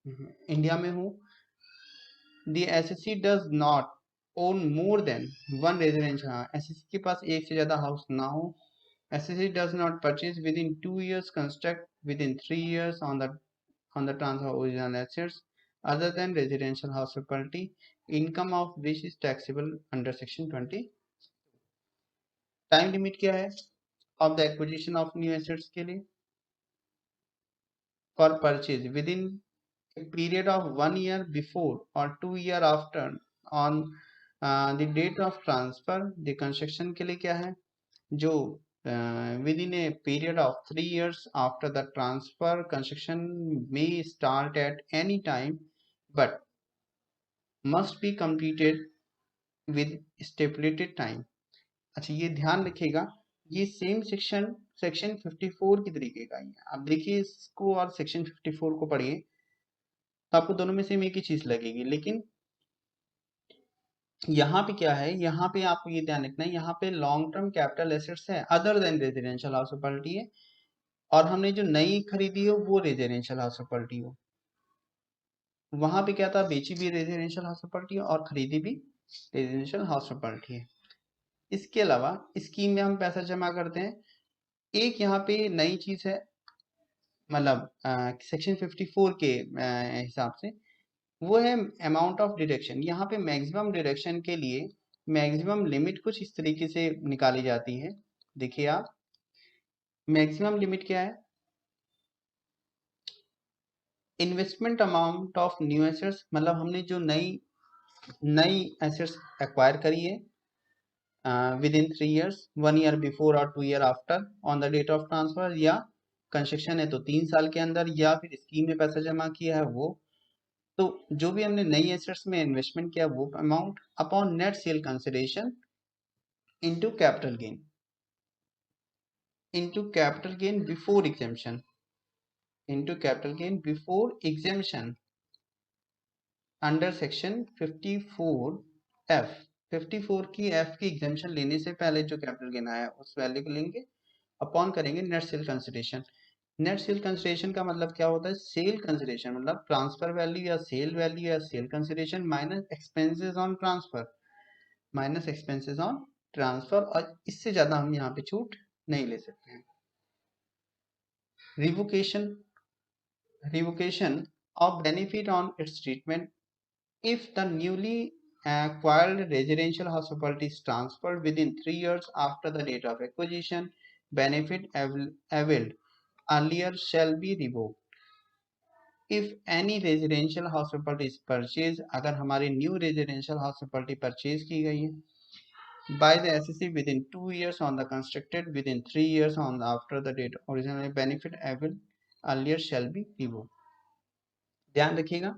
इंडिया में हूँ, the SSC does not own more than one residential house, SSC के पास एक से ज्यादा हाउस ना हो, SSC does not purchase within 2 years, construct within 3 years on the transfer of original assets other than residential house property, income of which is taxable under section 20. Time limit क्या है of the acquisition of new assets के लिए? For purchase with in a period of 1 year before or 2 year after on the date of transfer. the construction के लिए क्या है? जो within a period of 3 years after the transfer, construction may start at any time but must be completed with stipulated time. अच्छा, ये ध्यान रखिएगा, ये सेम सेक्शन 54 की तरीके का ही है। आप देखिए इसको और सेक्शन 54 को पढ़िए तो आपको दोनों में सेम एक ही चीज लगेगी, लेकिन यहाँ पे क्या है, यहाँ पे आपको ये ध्यान रखना है, यहाँ पे लॉन्ग टर्म कैपिटल एसेट्स है other than residential house property है, और हमने जो नई खरीदी हो वो रेजिडेंशियल हाउस प्रॉपर्टी हो। वहां पे क्या था, बेची भी रेजिडेंशियल हाउस प्रॉपर्टी है और खरीदी भी रेजिडेंशियल हाउस प्रॉपर्टी है। इसके अलावा स्कीम में हम पैसा जमा करते हैं, एक यहाँ पे नई चीज है, मतलब सेक्शन 54 के हिसाब से वो है अमाउंट ऑफ डिडक्शन। यहाँ पे मैक्सिमम डिडक्शन के लिए मैक्सिमम लिमिट कुछ इस तरीके से निकाली जाती है। देखिए आप, मैक्सिमम लिमिट क्या है, investment amount of new assets, मतलब हमने जो नई एसेट्स एक्वायर करी है within 3 years, 1 year before और 2 year after on the date of transfer, या कंस्ट्रक्शन है तो 3 साल के अंदर, या फिर स्कीम में पैसा जमा किया है वो। तो जो भी हमने नई एसेट्स में इन्वेस्टमेंट किया वो amount upon net sale consideration into capital gain before exemption under section 54F। 54 की F की एग्जेम्पशन लेने से पहले जो कैपिटल गेन आया उस वैल्यू को लेंगे, अपॉन करेंगे net sale consideration. Net sale consideration का मतलब क्या होता है, सेल कंसिडरेशन मतलब ट्रांसफर वैल्यू या sale consideration minus expenses on transfer, और इससे ज्यादा हम यहाँ पे छूट नहीं ले सकते हैं। revocation of benefit on its treatment if the newly acquired residential house property is transferred within 3 years after the date of acquisition, benefit availed earlier shall be revoked if any residential house property is purchased, अगर हमारी new residential house property purchase की गई है by the SSC within 2 years on the constructed within 3 years on the after the date original benefit availed earlier shall be revoked। ध्यान रखिएगा,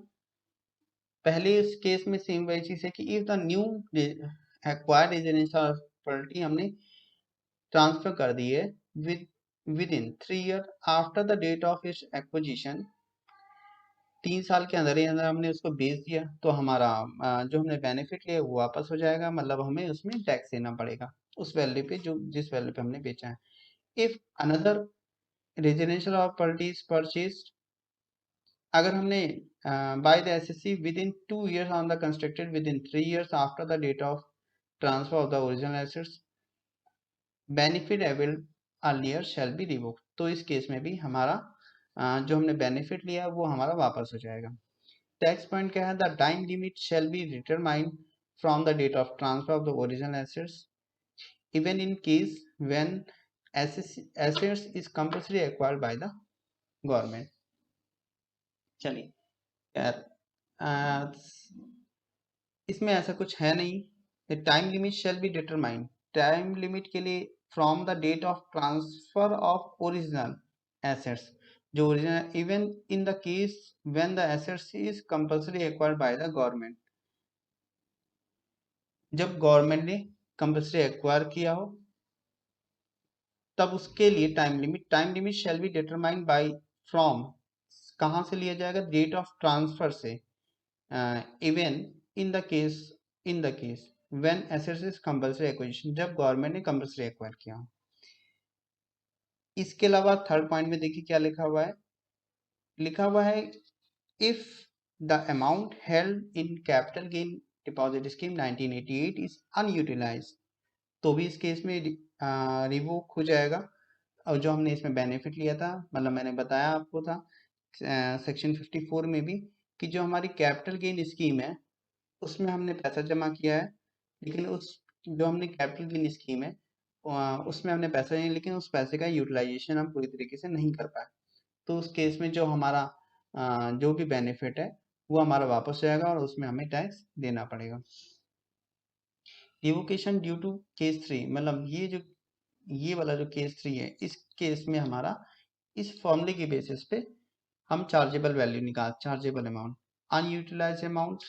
पहले इस case में सेम वही चीज है कि if the new acquired residential property हमने ट्रांसफर कर दी है within 3 year after the date of its acquisition, 3 साल के अंदर ही अंदर हमने उसको बेच दिया तो हमारा जो हमने बेनिफिट लिया वो वापस हो जाएगा, मतलब हमें उसमें टैक्स देना पड़ेगा उस वैल्यू पे जो जिस वैल्यू पे हमने बेचा है। If another residential property is purchased, अगर हमने by the SSC within 2 years on the constructed within 3 years after the date of transfer of the original assets, benefit availed earlier shall be revoked, तो इस case में भी हमारा जो हमने benefit लिया वो हमारा वापस हो जाएगा। टैक्स पॉइंट क्या है, the time limit shall be determined from the date of transfer of the original assets even in case when assets is compulsory acquired by the government. चलिए यार, इसमें ऐसा कुछ है नहीं। Time limit shall be determined, time limit के लिए from the date of transfer of original assets, जो original even in the case when the assets is compulsory acquired by the government, जब गवर्नमेंट ने कंपल्सरी एक्वायर किया हो तब उसके लिए time limit shall be determined by from, कहाँ से लिया जाएगा, डेट ऑफ ट्रांसफर से, even in the case when assets is compulsory acquisition, जब गवर्नमेंट ने कंपल्सरी एक्वायर किया। इसके अलावा थर्ड पॉइंट में देखिए क्या लिखा हुआ है if the amount held in capital gain deposit scheme 1988 is unutilized, तो भी इस केस में रिवोक हो जाएगा। और जो हमने इसमें बेनिफिट लिया था, मतलब मैंने बताया आपको था सेक्शन 54 में भी, कि जो हमारी कैपिटल गेन स्कीम है उसमें हमने पैसा जमा किया है, लेकिन उस जो हमने कैपिटल गेन स्कीम है उसमें हमने पैसा नहीं, लेकिन उस पैसे का यूटिलाइजेशन हम पूरी तरीके से नहीं कर पाए, तो उस केस में जो हमारा जो भी बेनिफिट है वो हमारा वापस जाएगा और उसमें हमें टैक्स देना पड़ेगा। रिवोकेशन ड्यू टू केस 3, मतलब ये वाला जो केस 3 है, इस केस में हमारा इस फॉर्मूले की बेसिस पे हम chargeable value chargeable amount, unutilised amount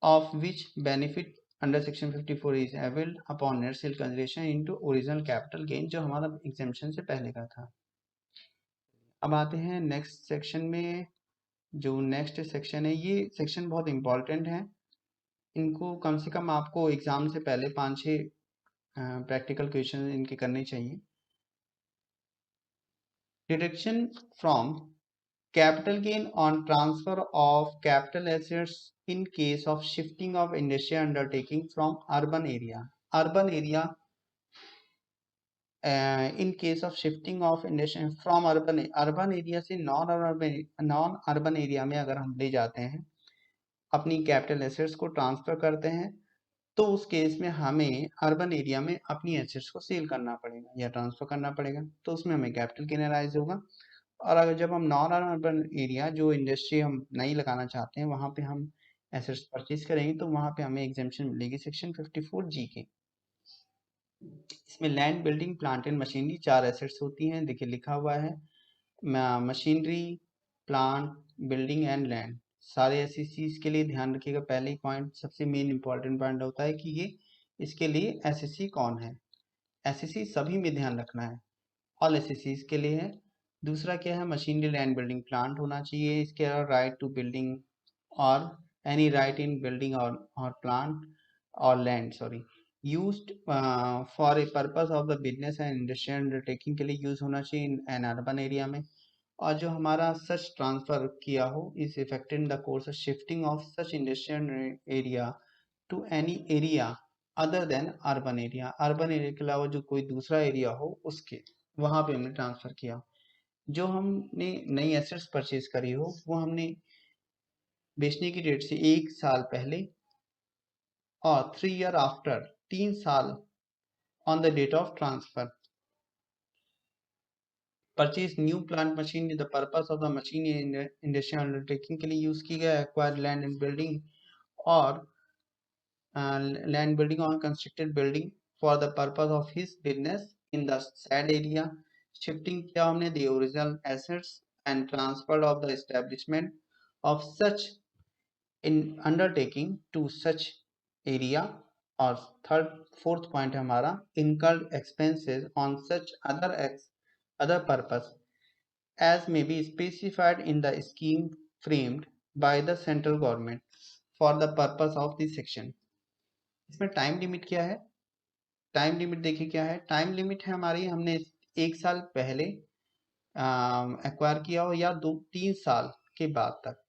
of which benefit under section 54 is availed upon net sale consideration into original capital gain, जो हमारा exemption से पहले का था। अब आते हैं नेक्स्ट सेक्शन में। जो नेक्स्ट सेक्शन है, ये सेक्शन बहुत इंपॉर्टेंट है, इनको कम से कम आपको एग्जाम से पहले 5-6 प्रैक्टिकल क्वेश्चन इनके करने चाहिए। Deduction from capital gain on transfer of capital assets in case of shifting of industrial undertaking from urban area in case of shifting of industrial from urban area से non urban area में अगर हम ले जाते हैं, अपनी capital assets को transfer करते हैं, तो उस केस में हमें अर्बन एरिया में अपनी एसेट्स को सेल करना पड़ेगा या ट्रांसफर करना पड़ेगा, तो उसमें हमें कैपिटल गेन अराइज होगा। और अगर जब हम नॉन अर्बन एरिया, जो इंडस्ट्री हम नहीं लगाना चाहते हैं, वहां पे हम एसेट्स परचेज करेंगे, तो वहां पे हमें एग्जेम्पशन मिलेगी सेक्शन 54G के। इसमें land, building, plant and machinery 4 assets होती हैं। देखिए लिखा हुआ है machinery, plant, building and land, सारे एसएससीज के लिए ध्यान रखिएगा। पहले ही पॉइंट, सबसे मेन इंपॉर्टेंट पॉइंट होता है कि ये इसके लिए एसएससी कौन है। एसएससी सभी में ध्यान रखना है, ऑल एसएससीज के लिए है। दूसरा क्या है, मशीनरी, लैंड, बिल्डिंग, प्लांट होना चाहिए। इसके अलावा राइट टू बिल्डिंग और एनी राइट इन बिल्डिंग और प्लांट और land used for a purpose of the business and industrial undertaking के लिए यूज होना चाहिए इन अर्बन एरिया में। और जो हमारा सच ट्रांसफर किया हो is effected in the course of shifting of such industrial area to any area other than urban area के अलावा जो कोई दूसरा एरिया हो उसके, वहां पे हमने ट्रांसफर किया। जो हमने नई एसेट्स परचेज करी हो वो हमने बेचने की डेट से 1 साल पहले और 3 ईयर आफ्टर, 3 साल on the date of transfer, purchase new plant machine the purpose of the machine industrial undertaking के लिए यूज की गया, एक्वायर लैंड एंड बिल्डिंग और लैंड बिल्डिंग और constructed building for the purpose of his business in the said area. Shifting किया हमने the original assets and transfer of the establishment of such in undertaking to such area. और fourth point है हमारा incurred expenses on such other purpose as may be specified in the scheme framed by the central government for the purpose of this section। इसमें time limit क्या है, time limit देखिए क्या है। Time limit है हमारी, हमने 1 साल पहले एक्वायर किया हो या 2-3 साल के बाद तक,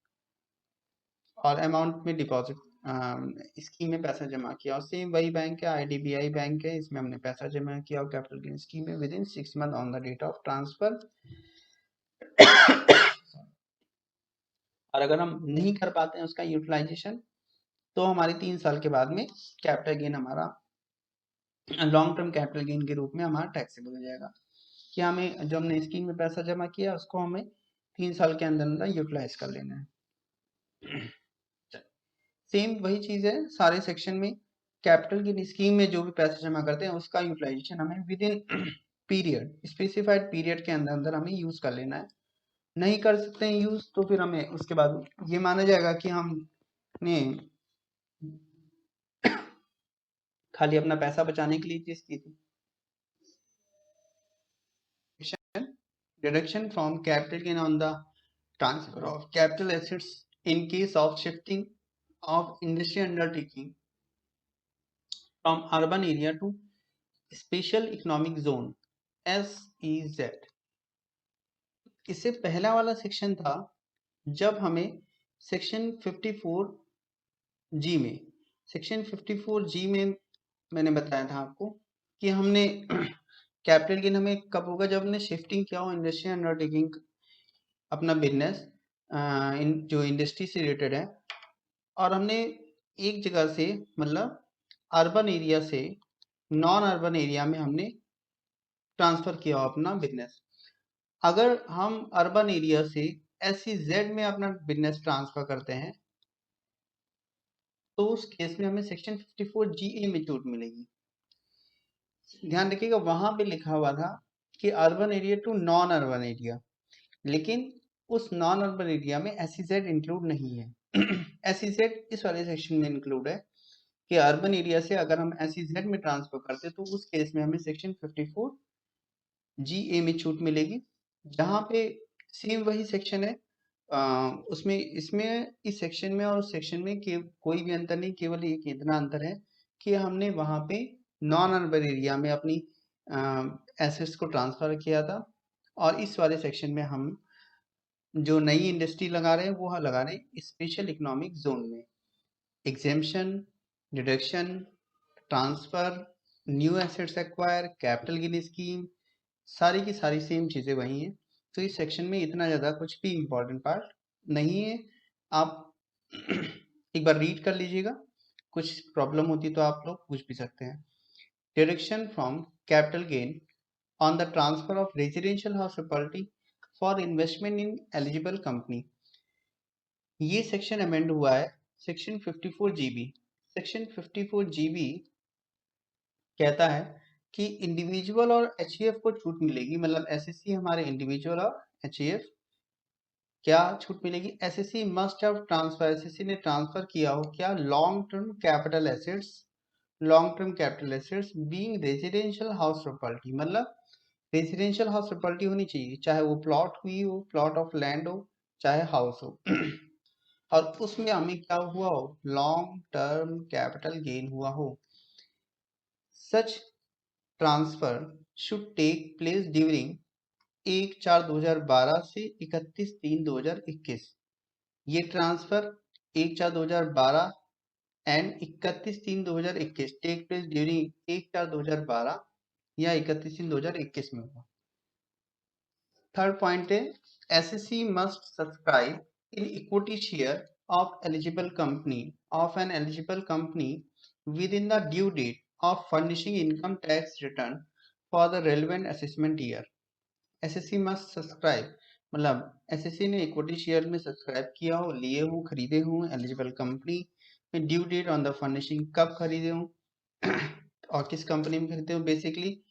और अमाउंट में डिपॉजिट स्कीम में पैसा जमा किया, और सेम वही बैंक है, IDBI बैंक है, इसमें हमने पैसा जमा किया और कैपिटल गेन स्कीम में within 6 month on the date of transfer. और अगर हम नहीं कर पाते हैं उसका यूटिलाइजेशन, तो हमारी 3 साल के बाद में कैपिटल गेन हमारा लॉन्ग टर्म कैपिटल गेन के रूप में हमारा टैक्सेबल हो जाएगा, कि हमें जो हमने स्कीम में पैसा जमा किया उसको हमें 3 साल के अंदर अंदर यूटिलाइज कर लेना है। सेम वही चीज है सारे सेक्शन में, कैपिटल गेन स्कीम में जो भी पैसा जमा करते हैं उसका यूटिलाइजेशन हमें with in period, specified period के अंदर अंदर हमें यूज कर लेना है। नहीं कर सकते हैं यूज, तो फिर हमें उसके बाद ये माना जाएगा कि हमने खाली अपना पैसा बचाने के लिए चीज की थी। Deduction from capital gain on the transfer of capital assets in case of shifting of industrial undertaking from urban area to special economic zone SEZ। इससे पहला वाला सेक्शन था जब हमें सेक्शन 54G में, सेक्शन 54G में मैंने बताया था आपको कि हमने कैपिटल गेन हमें कब होगा, जब हमने शिफ्टिंग किया हो इंडस्ट्री अंडरटेकिंग अपना बिजनेस जो इंडस्ट्री से रिलेटेड है, और हमने एक जगह से मतलब अर्बन एरिया से नॉन अर्बन एरिया में हमने ट्रांसफर किया हो अपना बिजनेस। अगर हम अर्बन एरिया से SEZ में अपना बिजनेस ट्रांसफर करते हैं तो उस केस में हमें सेक्शन 54GA में छूट मिलेगी। ध्यान रखिएगा, वहां पे लिखा हुआ था कि urban area to non urban area, लेकिन उस नॉन अर्बन एरिया में SEZ इंक्लूड नहीं है। SEZ इस वाले सेक्शन में इंक्लूड है कि अर्बन एरिया से अगर हम SEZ में ट्रांसफर करते तो उस केस में हमें सेक्शन 54GA में छूट मिलेगी, जहां पे सेम वही सेक्शन है। उसमें इसमें इस सेक्शन में और उस सेक्शन में कोई भी अंतर नहीं, केवल एक इतना अंतर है कि हमने वहां पे नॉन अर्बन एरिया में अपनी एसेट्स को ट्रांसफर किया था, और इस वाले सेक्शन में हम जो नई इंडस्ट्री लगा रहे हैं वो लगा रहे हैं स्पेशल इकोनॉमिक जोन में। Exemption, deduction, transfer, new assets acquire, capital gain scheme, सारी की सारी सेम चीजें वही हैं। तो इस सेक्शन में इतना ज्यादा कुछ भी इम्पोर्टेंट पार्ट नहीं है। आप एक बार रीड कर लीजिएगा, कुछ प्रॉब्लम होती तो आप लोग पूछ भी सकते हैं। Deduction from capital gain on the transfer of residential house property for investment in eligible company। ये सेक्शन अमेंड हुआ है सेक्शन 54GB। सेक्शन 54GB कहता है कि इंडिविजुअल और HEF को छूट मिलेगी, मतलब SSC हमारे इंडिविजुअल और HEF क्या छूट मिलेगी। SSC must have transfer, SSC ने ट्रांसफर किया हो क्या, long term capital assets, long term capital assets being residential house property, मतलब रेजिडेंशियल हाउस प्रॉपर्टी होनी चाहिए, चाहे वो प्लॉट हुई हो, प्लॉट ऑफ लैंड हो, चाहे हाउस हो। और उसमें हमें क्या हुआ हो, लॉन्ग टर्म कैपिटल गेन हुआ हो। Such transfer should take place during 1/4/2012 से 31/3/2021। ये transfer 1/4/2012 and 31/3/2021 take place during 1/4/2012 या 31/3/2021 में हुआ। थर्ड पॉइंट है SSC must subscribe in equity share of eligible company of an eligible company within the due date of furnishing income tax return for the relevant assessment year। SSC must subscribe मतलब SSC ने equity share में subscribe किया हो, लिए हो, खरीदे हो eligible company में, due date on the furnishing कब खरीदे हो और किस कंपनी में खरीदे हो। बेसिकली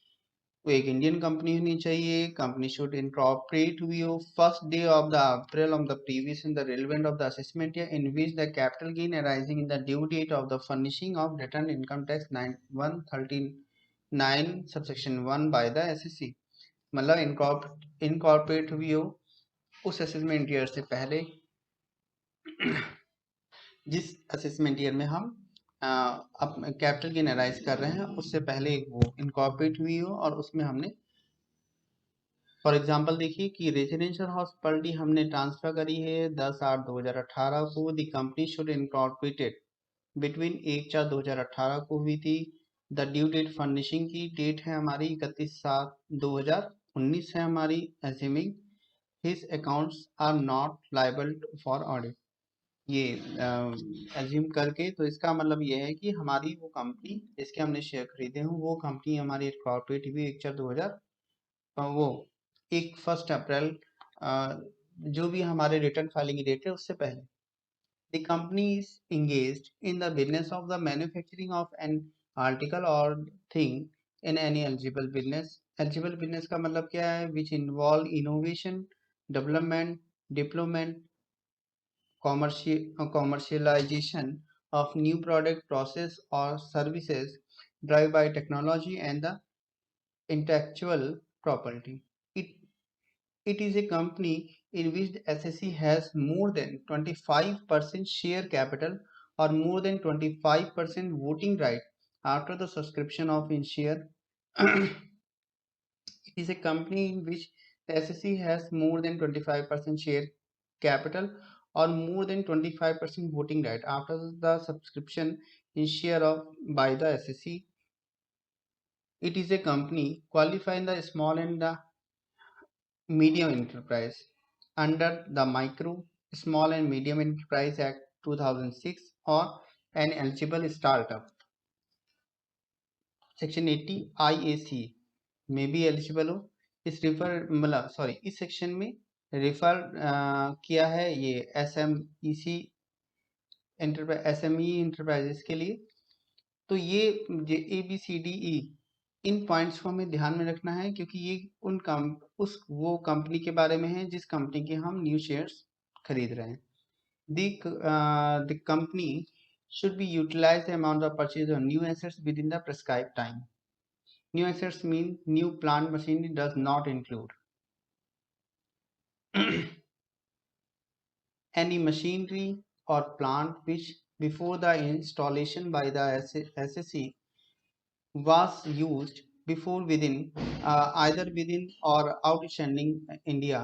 वो एक इंडियन कंपनी होनी चाहिए। कंपनी शुड इनकॉर्पोरेट हुई हो first day of the April of the previous in the relevant of the assessment year in which the capital gain arising in the due date of the furnishing of return income tax 139 subsection 1 by the SSC, मतलब incorporate हुई हो उस assessment year से पहले, जिस assessment year में हम capital gain arise कर रहे हैं उससे पहले वो इनकॉर्पोरेट हुई हो, और उसमें हमने फॉर एग्जांपल देखिए कि रेजिडेंशियल हाउस प्रॉपर्टी हमने ट्रांसफर करी है 10/8/2018 को। The company should incorporated between 1/4/2018 को हुई थी। द ड्यू डेट फर्निशिंग की डेट है हमारी 31/7/2019 है हमारी, assuming his accounts are not liable for audit. ये एज्यूम करके, तो इसका मतलब ये है कि हमारी वो कंपनी जिसके हमने शेयर खरीदे हों वो कंपनी हमारी इनकॉर्पोरेट हुई 1/4/2000 वो 1 जो भी हमारे रिटर्न फाइलिंग डेट है उससे पहले। The company is engaged in the business of the manufacturing of an article or thing in any eligible business। Eligible business का मतलब क्या है, which involve innovation, development, deployment, commercialization of new product, process or services driven by technology and the intellectual property। It It is a company in which the SSC has more than 25% share capital or more than 25% voting right after the subscription of in share। It is a company in which the SSC has more than 25% share capital or more than 25% voting right after the subscription in share of by the SSE. It is a company qualifying the small and the medium enterprise under the Micro, Small and Medium Enterprise Act 2006 or an eligible startup. Section 80 IAC में भी eligible हो। इस refer मतलब sorry इस section में refer किया है ये SMEC SME इंटरप्राइजेस के लिए। तो ये ABCDE इन पॉइंट्स को हमें ध्यान में रखना है क्योंकि ये वो कंपनी के बारे में है जिस कंपनी के हम न्यू शेयर्स खरीद रहे हैं। The company should be utilize the amount of purchase of new assets within the prescribed time. New assets mean new plant machinery does not include any machinery or plant which before the installation by the SSE was used before within either within or outside India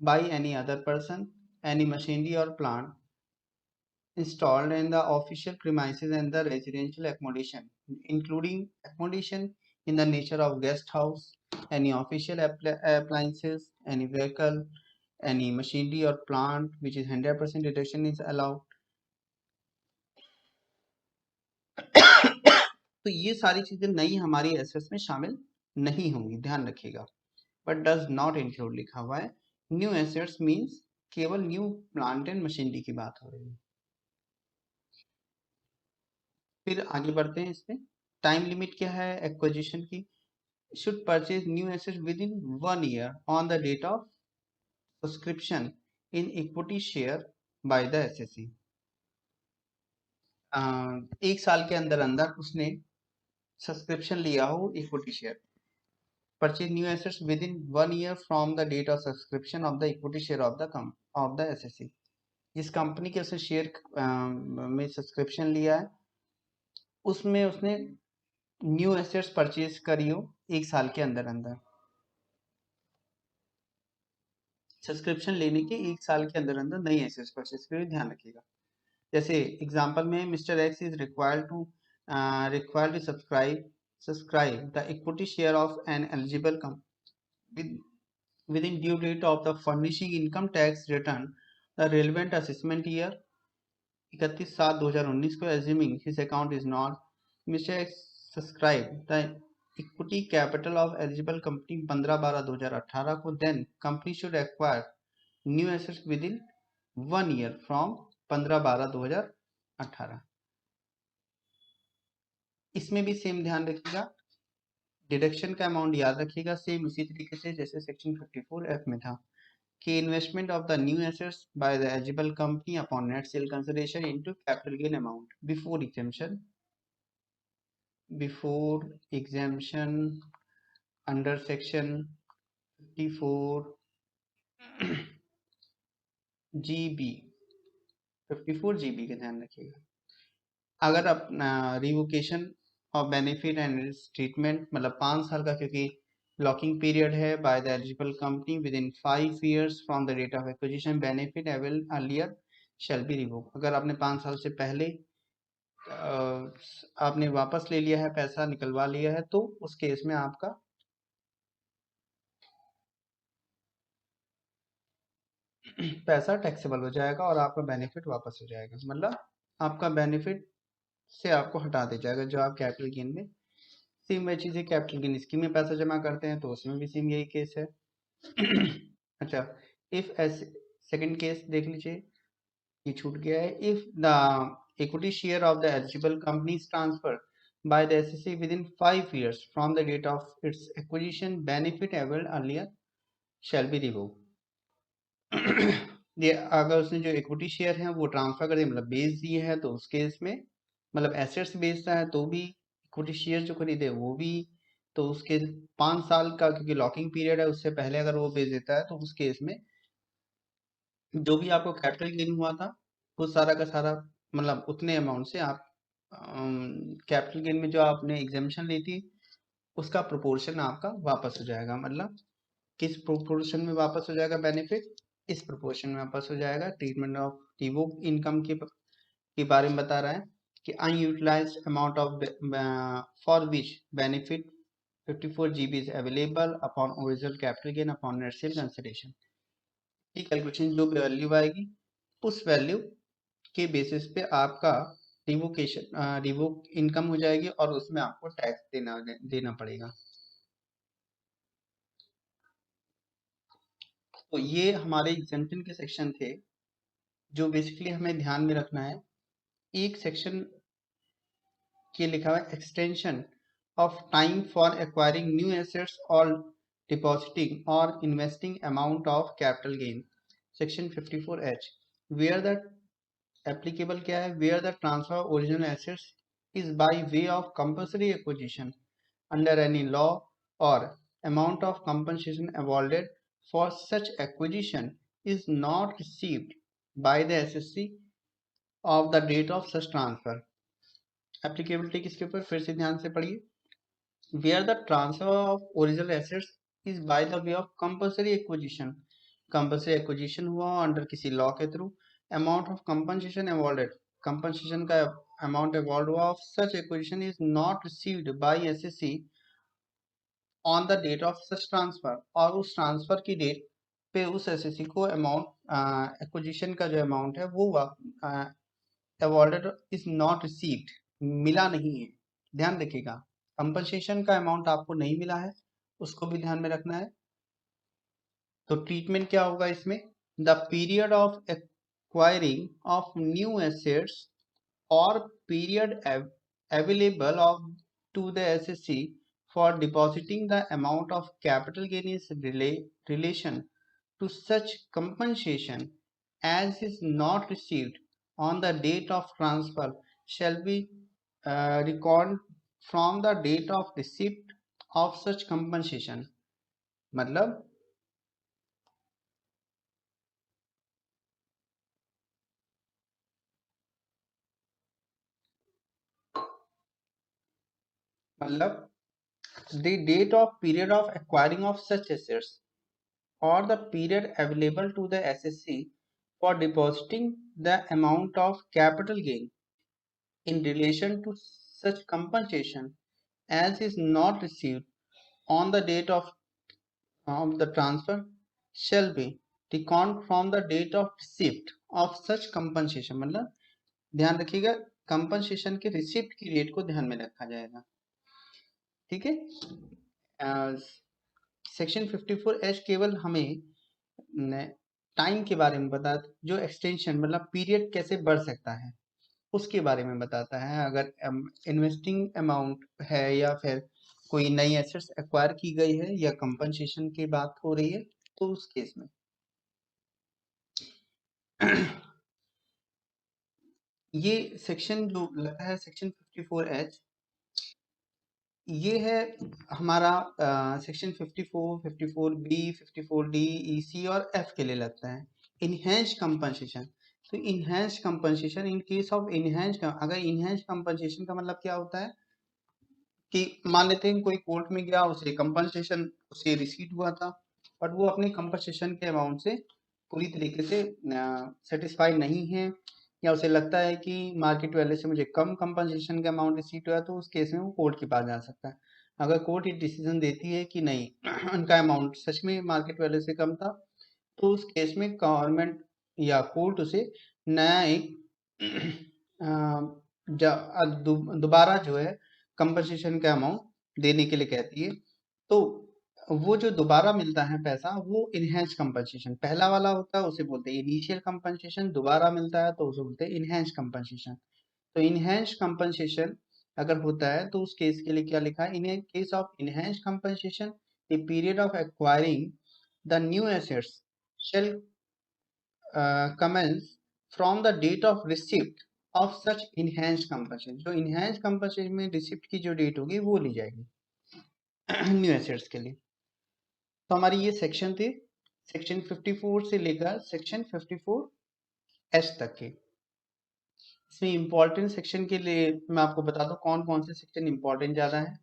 by any other person, any machinery or plant installed in the official premises and the residential accommodation, including accommodation in the nature of guest house, any official appliances, any vehicle, any machinery or plant which is 100% deduction is allowed. तो ये सारी चीजें नई हमारी assets में शामिल नहीं होंगी, ध्यान रखिएगा। बट डज नॉट इंक्लूड लिखा हुआ है। न्यू एसेट्स मींस केवल न्यू प्लांट एंड मशीनरी की बात हो रही है। फिर आगे बढ़ते हैं इसमें। टाइम लिमिट क्या है एक्विजिशन की? Should purchase new assets within 1 year on the date of subscription in equity share by the SSC. 1 साल के अंदर अंदर उसने सब्सक्रिप्शन लिया हो equity share. Purchase new assets within 1 year from the date of subscription of the equity share of the SSC. जिस company के उसने शेयर में सब्सक्रिप्शन लिया है उसमें उसने न्यू एसेट्स परचेज करी हो 1 साल के अंदर अंदर। सब्सक्रिप्शन लेने के 1 साल के अंदर अंदर नई एसेट्स परचेज करी, ध्यान रखिएगा। जैसे एग्जांपल में mister X is required to subscribe the equity share of an eligible company within due date of the furnishing income tax return the relevant assessment year 31/7/2019 को assuming his account is not Mr. X subscribe the equity capital of eligible company 15/12/2018 को then company should acquire new assets within 1 year from 15/12/2018। इसमें भी same ध्यान रखिएगा, deduction का amount याद रखिएगा same इसी तरीके से जैसे सेक्शन 54F में था कि investment of the new assets by the eligible company upon net sale consideration into capital gain amount before exemption under section 54 GB 54 GB का ध्यान रखिएगा। अगर अपना revocation of benefit and treatment मतलब 5 साल का, क्योंकि लॉकिंग पीरियड है by the eligible company within 5 years from the date of acquisition benefit avail earlier shall be revoke. अगर आपने 5 साल से पहले आपने वापस ले लिया है, पैसा निकलवा लिया है, तो उस केस में आपका पैसा टैक्सेबल हो जाएगा और आपका बेनिफिट वापस हो जाएगा। मतलब आपका बेनिफिट से आपको हटा दिया जाएगा जो आप कैपिटल गेन में। सेम वही चीज़ है, कैपिटल गेन स्कीम में पैसा जमा करते हैं तो उसमें भी सेम यही केस है। अच्छा, इफ सेकंड केस देख लीजिए, ये छूट गया है। If the equity share of the eligible company is transferred by the SEC within 5 years from the date of its acquisition, benefit availed earlier shall be revoked। ये अगर उसने जो इक्विटी शेयर है वो ट्रांसफर कर दिया मतलब बेच दिए हैं तो उस केस में मतलब एसेट्स बेचता है तो भी इक्विटी शेयर जो खरीदे वो भी, तो उसके 5 साल का क्योंकि लॉकिंग पीरियड है उससे पहले अगर वो बेच देता है तो उस केस में जो भी आपको कैपिटल गेन हुआ था वो सारा का सारा मतलब उतने अमाउंट से आप कैपिटल गेन में जो आपने एग्जामिशन ली थी उसका प्रोपोर्शन आपका वापस हो जाएगा। मतलब किस प्रोपोर्शन में वापस हो जाएगा बेनिफिट? इस प्रोपोर्शन में वापस हो जाएगा। ट्रीटमेंट ऑफ रिवोक इनकम के बारे में बता रहा है कि unutilised amount of for which benefit 54 GB is available upon original capital gain upon net sale consideration की कैलकुलेशन जो वैल्यू आएगी उस वैल्यू के बेसिस पे आपका रिवोक इनकम हो जाएगी और उसमें आपको टैक्स देना पड़ेगा। तो ये हमारे एग्जाम्पशन के सेक्शन थे जो बेसिकली हमें ध्यान में रखना है। एक सेक्शन के लिखा हुआ extension of time for acquiring new assets और डिपॉजिटिंग और investing amount of capital gain, section 54H, where the applicable क्या है? Where the transfer original assets is by way of compulsory acquisition under any law और amount of compensation awarded for such acquisition is not received by the SSC of the date of such transfer। Applicability किसके ऊपर? फिर से ध्यान से पढ़िए। where the transfer of original assets is by the way of compulsory acquisition, compulsory acquisition हुआ under किसी law के through, amount of compensation awarded, compensation का amount award हुआ of such acquisition is not received by SSC on the date of such transfer, और उस transfer की date पे उस एसएससी को अमाउंट एक्विजिशन का जो अमाउंट है वो अवॉर्डेड इज नॉट रिसीव्ड, मिला नहीं है। ध्यान रखिएगा, कंपनसेशन का अमाउंट आपको नहीं मिला है, उसको भी ध्यान में रखना है। तो ट्रीटमेंट क्या होगा इसमें? The period of acquiring of new assets और period available of to the SSC for depositing the amount of capital gain is relation to such compensation as is not received on the date of transfer shall be reckoned from the date of receipt of such compensation। मतलब the date of period of acquiring of such assets or the period available to the SSC for depositing the amount of capital gain in relation to such compensation as is not received on the date of the transfer shall be reckoned from the date of receipt of such compensation। मतलब ध्यान रखिएगा, compensation के receipt की date को ध्यान में रखा जाएगा। ठीक है। सेक्शन 54H केवल हमें टाइम के बारे में बता, जो एक्सटेंशन मतलब पीरियड कैसे बढ़ सकता है उसके बारे में बताता है। अगर इन्वेस्टिंग अमाउंट है या फिर कोई नई एसेट्स एक्वायर की गई है या कंपनसेशन की बात हो रही है तो उस केस में ये सेक्शन जो लगा है सेक्शन 54H, ये है हमारा सेक्शन 54, 54B, 54D, EC और F के लिए लगता है। इनहेंस कंपनसेशन, तो enhance compensation in case of enhance, अगर इनहेंस कंपनसेशन का मतलब क्या होता है कि मान लेते हैं कोई कोर्ट में गया, उसे कंपनसेशन उसे रिसीट हुआ था बट वो अपने कंपनसेशन के अमाउंट से पूरी तरीके से सेटिस्फाई नहीं है या उसे लगता है कि मार्केट वैल्यू से मुझे कम कंपनसेशन का अमाउंट रिसीट हुआ, तो उस केस में वो कोर्ट के पास जा सकता है। अगर कोर्ट ये डिसीजन देती है कि नहीं उनका अमाउंट सच में मार्केट वैल्यू से कम था, तो उस केस में गवर्नमेंट या कोर्ट उसे नया एक दोबारा जो है कंपनसेशन का अमाउंट देने के लिए कहती है। तो वो जो दोबारा मिलता है पैसा वो इनहेंस कंपनसेशन, पहला वाला होता है उसे बोलते हैं इनिशियल कंपनसेशन, दोबारा मिलता है तो उसे बोलते हैं इनहेंस कंपनसेशन। तो इनहेंस कंपनसेशन अगर होता है तो उस केस के लिए क्या लिखा है? In case of enhance compensation the period of acquiring the new assets shall commence from the date of receipt of such enhanced compensation। जो enhanced compensation में रिसिप्ट की जो डेट होगी वो ली जाएगी न्यू एसेट्स के लिए। तो हमारी ये सेक्शन थे, सेक्शन 54 से लेकर सेक्शन 54H तक के। इसमें इंपॉर्टेंट सेक्शन के लिए मैं आपको बता दूं कौन कौन से सेक्शन इंपॉर्टेंट ज्यादा है।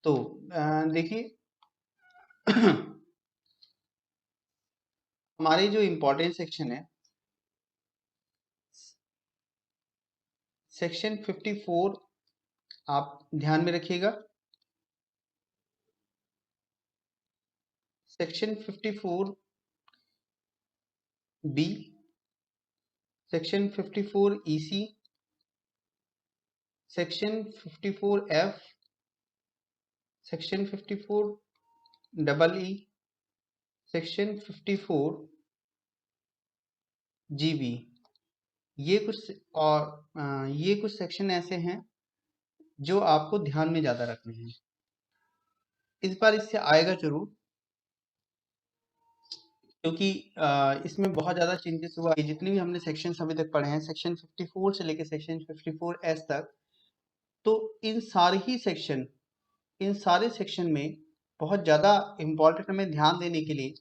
तो देखिए हमारे जो इम्पोर्टेंट सेक्शन है, सेक्शन 54 आप ध्यान में रखिएगा। Section 54 B, section 54 EC, section 54 F, section 54 double E, section 54 GB, ये कुछ और ये कुछ सेक्शन ऐसे हैं जो आपको ध्यान में ज्यादा रखने हैं। इस बार इससे आएगा जरूर, क्योंकि इसमें बहुत ज्यादा चेंजेस हुआ है। जितने भी हमने सेक्शन अभी तक पढ़े हैं, सेक्शन 54 से लेकर सेक्शन 54 एस तक, तो इन सारे सेक्शन में बहुत ज्यादा इम्पोर्टेंट हमें ध्यान देने के लिए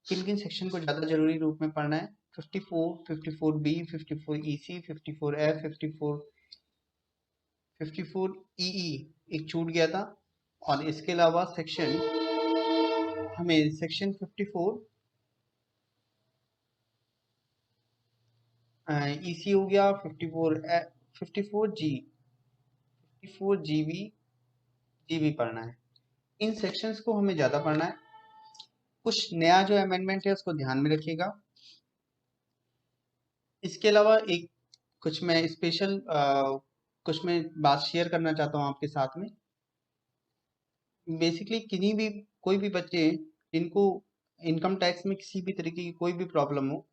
किन किन सेक्शन को ज्यादा जरूरी रूप में पढ़ना है। 54, 54 बी, 54 ईसी, 54 एफ, 54 ईई एक छूट गया था। और इसके अलावा हमें सेक्शन 54 ईसी हो गया, 54 जीबी पढ़ना है। इन सेक्शंस को हमें ज्यादा पढ़ना है। कुछ नया जो अमेंडमेंट है उसको ध्यान में रखिएगा। इसके अलावा कुछ मैं स्पेशल कुछ मैं बात शेयर करना चाहता हूँ आपके साथ में। बेसिकली कोई भी बच्चे जिनको इनकम टैक्स में किसी भी तरीके की कोई भी प्रॉब्लम हो,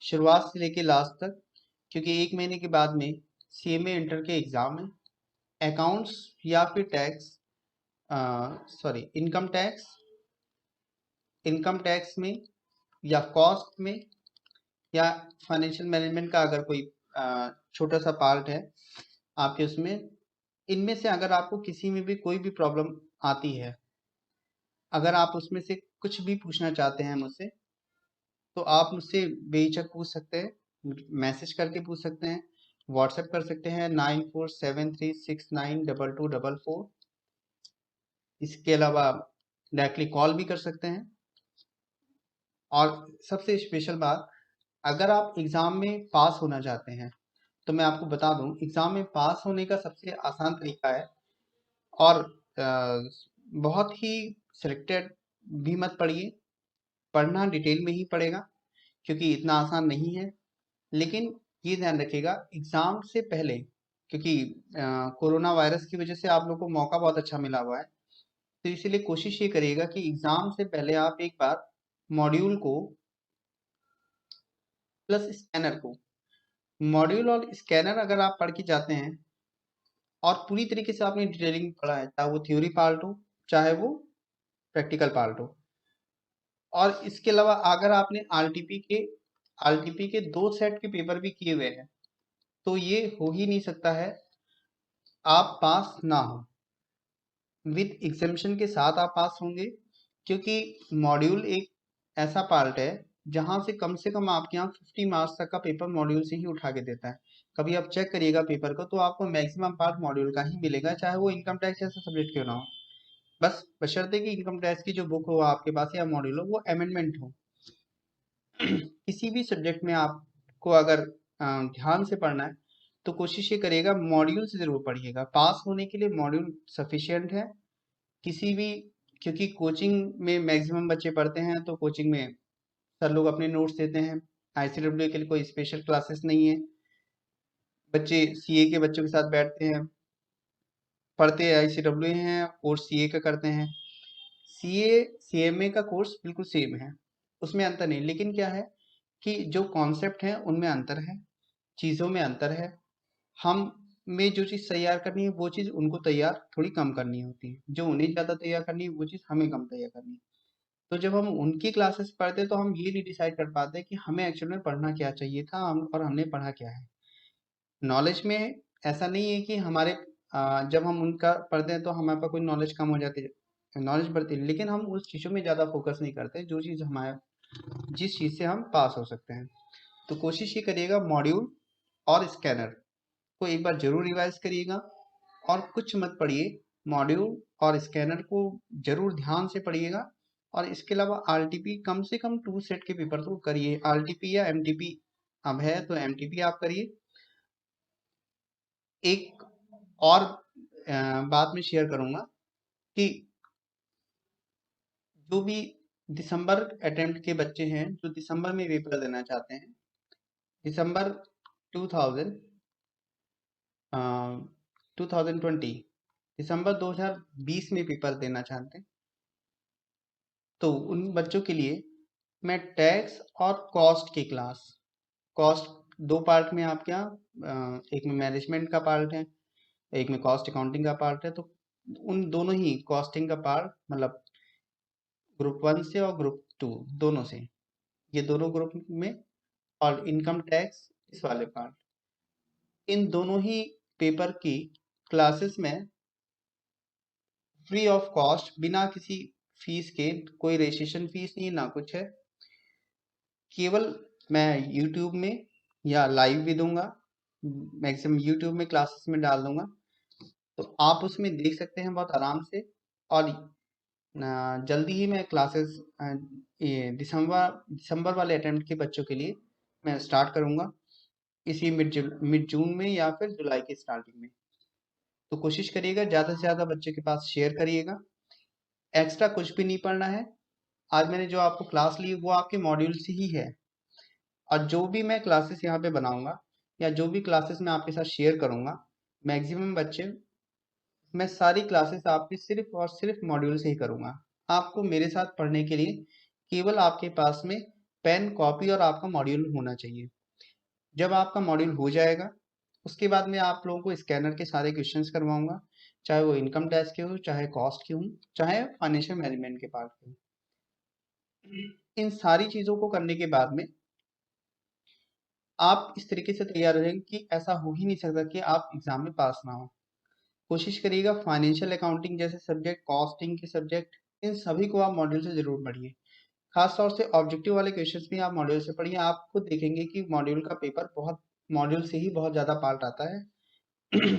शुरुआत से लेके लास्ट तक, क्योंकि 1 महीने के बाद में सीएमए इंटर के एग्जाम है, अकाउंट्स या फिर इनकम टैक्स में या कॉस्ट में या फाइनेंशियल मैनेजमेंट का अगर कोई छोटा सा पार्ट है आपके उसमें, इनमें से अगर आपको किसी में भी कोई भी प्रॉब्लम आती है, अगर आप उसमें से कुछ भी पूछना चाहते हैं मुझसे, तो आप मुझसे बेहिचक पूछ सकते हैं, मैसेज करके पूछ सकते हैं, व्हाट्सएप कर सकते हैं 9473692244। इसके अलावा डायरेक्टली कॉल भी कर सकते हैं। और सबसे स्पेशल बात, अगर आप एग्जाम में पास होना चाहते हैं तो मैं आपको बता दूं, एग्जाम में पास होने का सबसे आसान तरीका है, और बहुत ही सिलेक्टेड भी मत पढ़िए, पढ़ना डिटेल में ही पड़ेगा क्योंकि इतना आसान नहीं है। लेकिन ये ध्यान रखिएगा एग्जाम से पहले, क्योंकि कोरोना वायरस की वजह से आप लोग को मौका बहुत अच्छा मिला हुआ है, तो इसीलिए कोशिश ये करिएगा कि एग्जाम से पहले आप एक बार मॉड्यूल को प्लस स्कैनर को, मॉड्यूल और स्कैनर अगर आप पढ़ के जाते हैं और पूरी तरीके से आपने डिटेलिंग पढ़ा है, चाहे वो थ्योरी पार्ट हो चाहे वो प्रैक्टिकल पार्ट हो, और इसके अलावा अगर आपने आरटीपी के 2 सेट के पेपर भी किए हुए हैं, तो ये हो ही नहीं सकता है आप पास ना हो। विद एग्जामिनेशन के साथ आप पास होंगे, क्योंकि मॉड्यूल एक ऐसा पार्ट है जहां से कम आपके यहाँ 50 मार्क्स तक का पेपर मॉड्यूल से ही उठा के देता है। कभी आप चेक करिएगा पेपर को तो आपको मैक्सिमम पार्ट मॉड्यूल का ही मिलेगा, चाहे वो इनकम टैक्स जैसा सब्जेक्ट क्यों ना हो। बस बशर्ते कि इनकम टैक्स की जो बुक हो आपके पास या मॉड्यूल हो वो अमेंडमेंट हो। किसी भी सब्जेक्ट में आपको अगर ध्यान से पढ़ना है तो कोशिश ये करिएगा मॉड्यूल से जरूर पढ़िएगा। पास होने के लिए मॉड्यूल सफिशिएंट है किसी भी, क्योंकि कोचिंग में मैक्सिमम बच्चे पढ़ते हैं, तो कोचिंग में सर लोग अपने नोट्स देते हैं। आईसीडब्ल्यू के लिए कोई स्पेशल क्लासेस नहीं है, बच्चे सीए के बच्चों के साथ बैठते हैं, पढ़ते आईसीडब्ल्यू हैं, कोर्स सीए का करते हैं। सीए सीएमए का कोर्स बिल्कुल सेम है, उसमें अंतर नहीं, लेकिन क्या है कि जो कॉन्सेप्ट है उनमें अंतर है, चीज़ों में अंतर है। हम में जो चीज़ तैयार करनी है वो चीज़ उनको तैयार थोड़ी कम करनी होती है, जो उन्हें ज़्यादा तैयार करनी है वो चीज़ हमें कम तैयार करनी है। तो जब हम उनकी क्लासेस पढ़ते हैं तो हम ये नहीं डिसाइड कर पाते कि हमें एक्चुअल में पढ़ना क्या चाहिए था और हमने पढ़ा क्या है। नॉलेज में ऐसा नहीं है कि जब हम उनका पढ़ते हैं तो हमारे पास कोई नॉलेज कम हो जाती है, नॉलेज बढ़ती है, लेकिन हम उस चीज़ों में ज़्यादा फोकस नहीं करते जो चीज़ जिस चीज़ से हम पास हो सकते हैं। तो कोशिश ये करिएगा मॉड्यूल और स्कैनर को एक बार जरूर रिवाइज करिएगा, और कुछ मत पढ़िए, मॉड्यूल और स्कैनर को जरूर ध्यान से पढ़िएगा और इसके अलावा आरटीपी कम से कम 2 सेट के पेपर तो करिए। आरटीपी या एमटीपी अब है तो एमटीपी आप करिए। एक और बात मैं शेयर करूंगा कि जो भी दिसंबर अटेम्प्ट के बच्चे हैं जो दिसंबर में पेपर देना चाहते हैं, दिसंबर 2000 2020 दिसंबर 2020 में पेपर देना चाहते हैं, तो उन बच्चों के लिए मैं टैक्स और कॉस्ट की क्लास, कॉस्ट 2 पार्ट में आपके यहाँ, एक में मैनेजमेंट का पार्ट है, एक में कॉस्ट अकाउंटिंग का पार्ट है। तो उन दोनों ही कॉस्टिंग का पार्ट मतलब ग्रुप 1 से और ग्रुप 2 दोनों से, ये दोनों ग्रुप में, और इनकम टैक्स इस वाले पार्ट, इन दोनों ही पेपर की क्लासेस में फ्री ऑफ कॉस्ट, बिना किसी फीस के, कोई रजिस्ट्रेशन फीस नहीं ना कुछ है, केवल मैं यूट्यूब में या लाइव भी दूंगा, मैक्सिमम यूट्यूब में क्लासेस में डाल दूंगा, तो आप उसमें देख सकते हैं बहुत आराम से। और जल्दी ही मैं क्लासेस ये दिसंबर वाले अटेम्प्ट के बच्चों के लिए मैं स्टार्ट करूंगा इसी मिड जून में या फिर जुलाई के स्टार्टिंग में। तो कोशिश करिएगा ज़्यादा से ज़्यादा बच्चे के पास शेयर करिएगा। एक्स्ट्रा कुछ भी नहीं पढ़ना है। आज मैंने जो आपको क्लास ली वो आपके मॉड्यूल से ही है, और जो भी मैं क्लासेस यहाँ पे बनाऊंगा या जो भी क्लासेस मैं आपके साथ शेयर करूंगा, मैक्सिमम बच्चे, मैं सारी क्लासेस आपकी सिर्फ और सिर्फ मॉड्यूल से ही करूंगा। आपको मेरे साथ पढ़ने के लिए केवल आपके पास में पेन, कॉपी और आपका मॉड्यूल होना चाहिए। जब आपका मॉड्यूल हो जाएगा उसके बाद मैं आप लोगों को स्कैनर के सारे क्वेश्चंस करवाऊंगा, चाहे वो इनकम टैक्स के हो, चाहे कॉस्ट के हो, चाहे फाइनेंशियल मैनेजमेंट के पार्ट के हो। इन सारी चीज़ों को करने के बाद में आप इस तरीके से तैयार हो जाएंगे कि ऐसा हो ही नहीं सकता कि आप एग्जाम में पास ना हो। कोशिश करिएगा फाइनेंशियल अकाउंटिंग जैसे सब्जेक्ट, कॉस्टिंग के सब्जेक्ट, इन सभी को आप मॉड्यूल से जरूर पढ़िए। खास तौर से ऑब्जेक्टिव वाले क्वेश्चंस भी आप मॉड्यूल से पढ़िए। आप खुद देखेंगे कि मॉड्यूल का पेपर बहुत, मॉड्यूल से ही बहुत ज़्यादा पार्ट आता है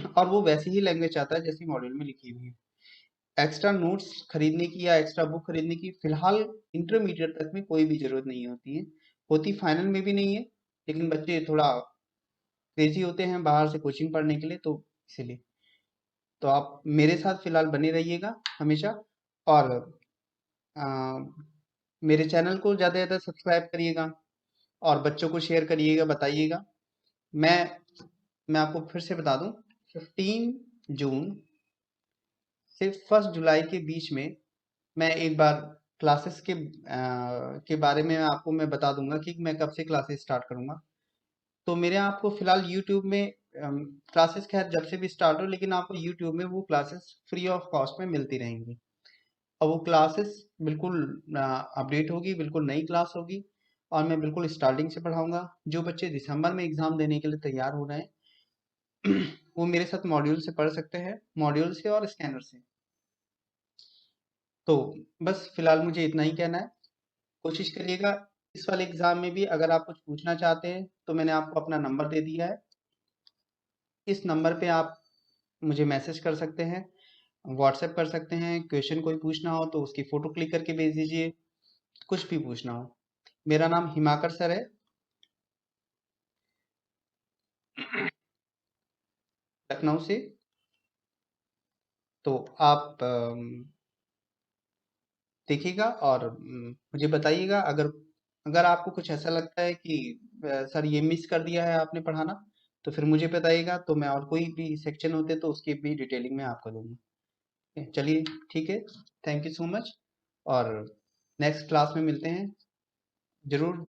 और वो वैसी ही लैंग्वेज आता है जैसी मॉड्यूल में लिखी हुई है। एक्स्ट्रा नोट्स खरीदने की या एक्स्ट्रा बुक खरीदने की फिलहाल इंटरमीडिएट तक में कोई भी जरूरत नहीं होती है, होती फाइनल में भी नहीं है, लेकिन बच्चे थोड़ा क्रेजी होते हैं बाहर से कोचिंग पढ़ने के लिए, तो इसीलिए तो आप मेरे साथ फिलहाल बने रहिएगा हमेशा। और अ, मेरे चैनल को ज़्यादा से ज़्यादा सब्सक्राइब करिएगा और बच्चों को शेयर करिएगा, बताइएगा। मैं मैं आपको फिर से बता दूं, 15 जून से 1 जुलाई के बीच में मैं एक बार क्लासेस के बारे में आपको मैं बता दूंगा कि मैं कब से क्लासेस स्टार्ट करूंगा। तो मेरे यहाँ आपको फिलहाल यूट्यूब में क्लासेस खैर जब से भी स्टार्ट हो, लेकिन आपको यूट्यूब में वो क्लासेस फ्री ऑफ कॉस्ट में मिलती रहेंगी। और वो क्लासेस बिल्कुल अपडेट होगी, बिल्कुल नई क्लास होगी, और मैं बिल्कुल स्टार्टिंग से पढ़ाऊंगा। जो बच्चे दिसंबर में एग्जाम देने के लिए तैयार हो रहे हैं वो मेरे साथ मॉड्यूल से पढ़ सकते हैं, मॉड्यूल से और स्कैनर से। तो बस फिलहाल मुझे इतना ही कहना है। कोशिश करिएगा इस वाले एग्जाम में भी अगर आप कुछ पूछना चाहते हैं तो मैंने आपको अपना नंबर दे दिया है, इस नंबर पे आप मुझे मैसेज कर सकते हैं, व्हाट्सएप कर सकते हैं। क्वेश्चन कोई पूछना हो तो उसकी फ़ोटो क्लिक करके भेज दीजिए, कुछ भी पूछना हो। मेरा नाम हिमाकर सर है, लखनऊ से। तो आप देखिएगा और मुझे बताइएगा अगर अगर आपको कुछ ऐसा लगता है कि सर ये मिस कर दिया है आपने पढ़ाना, तो फिर मुझे बताइएगा, तो मैं और कोई भी सेक्शन होते तो उसकी भी डिटेलिंग में आपको दूंगा। चलिए ठीक है, थैंक यू सो मच, और नेक्स्ट क्लास में मिलते हैं जरूर।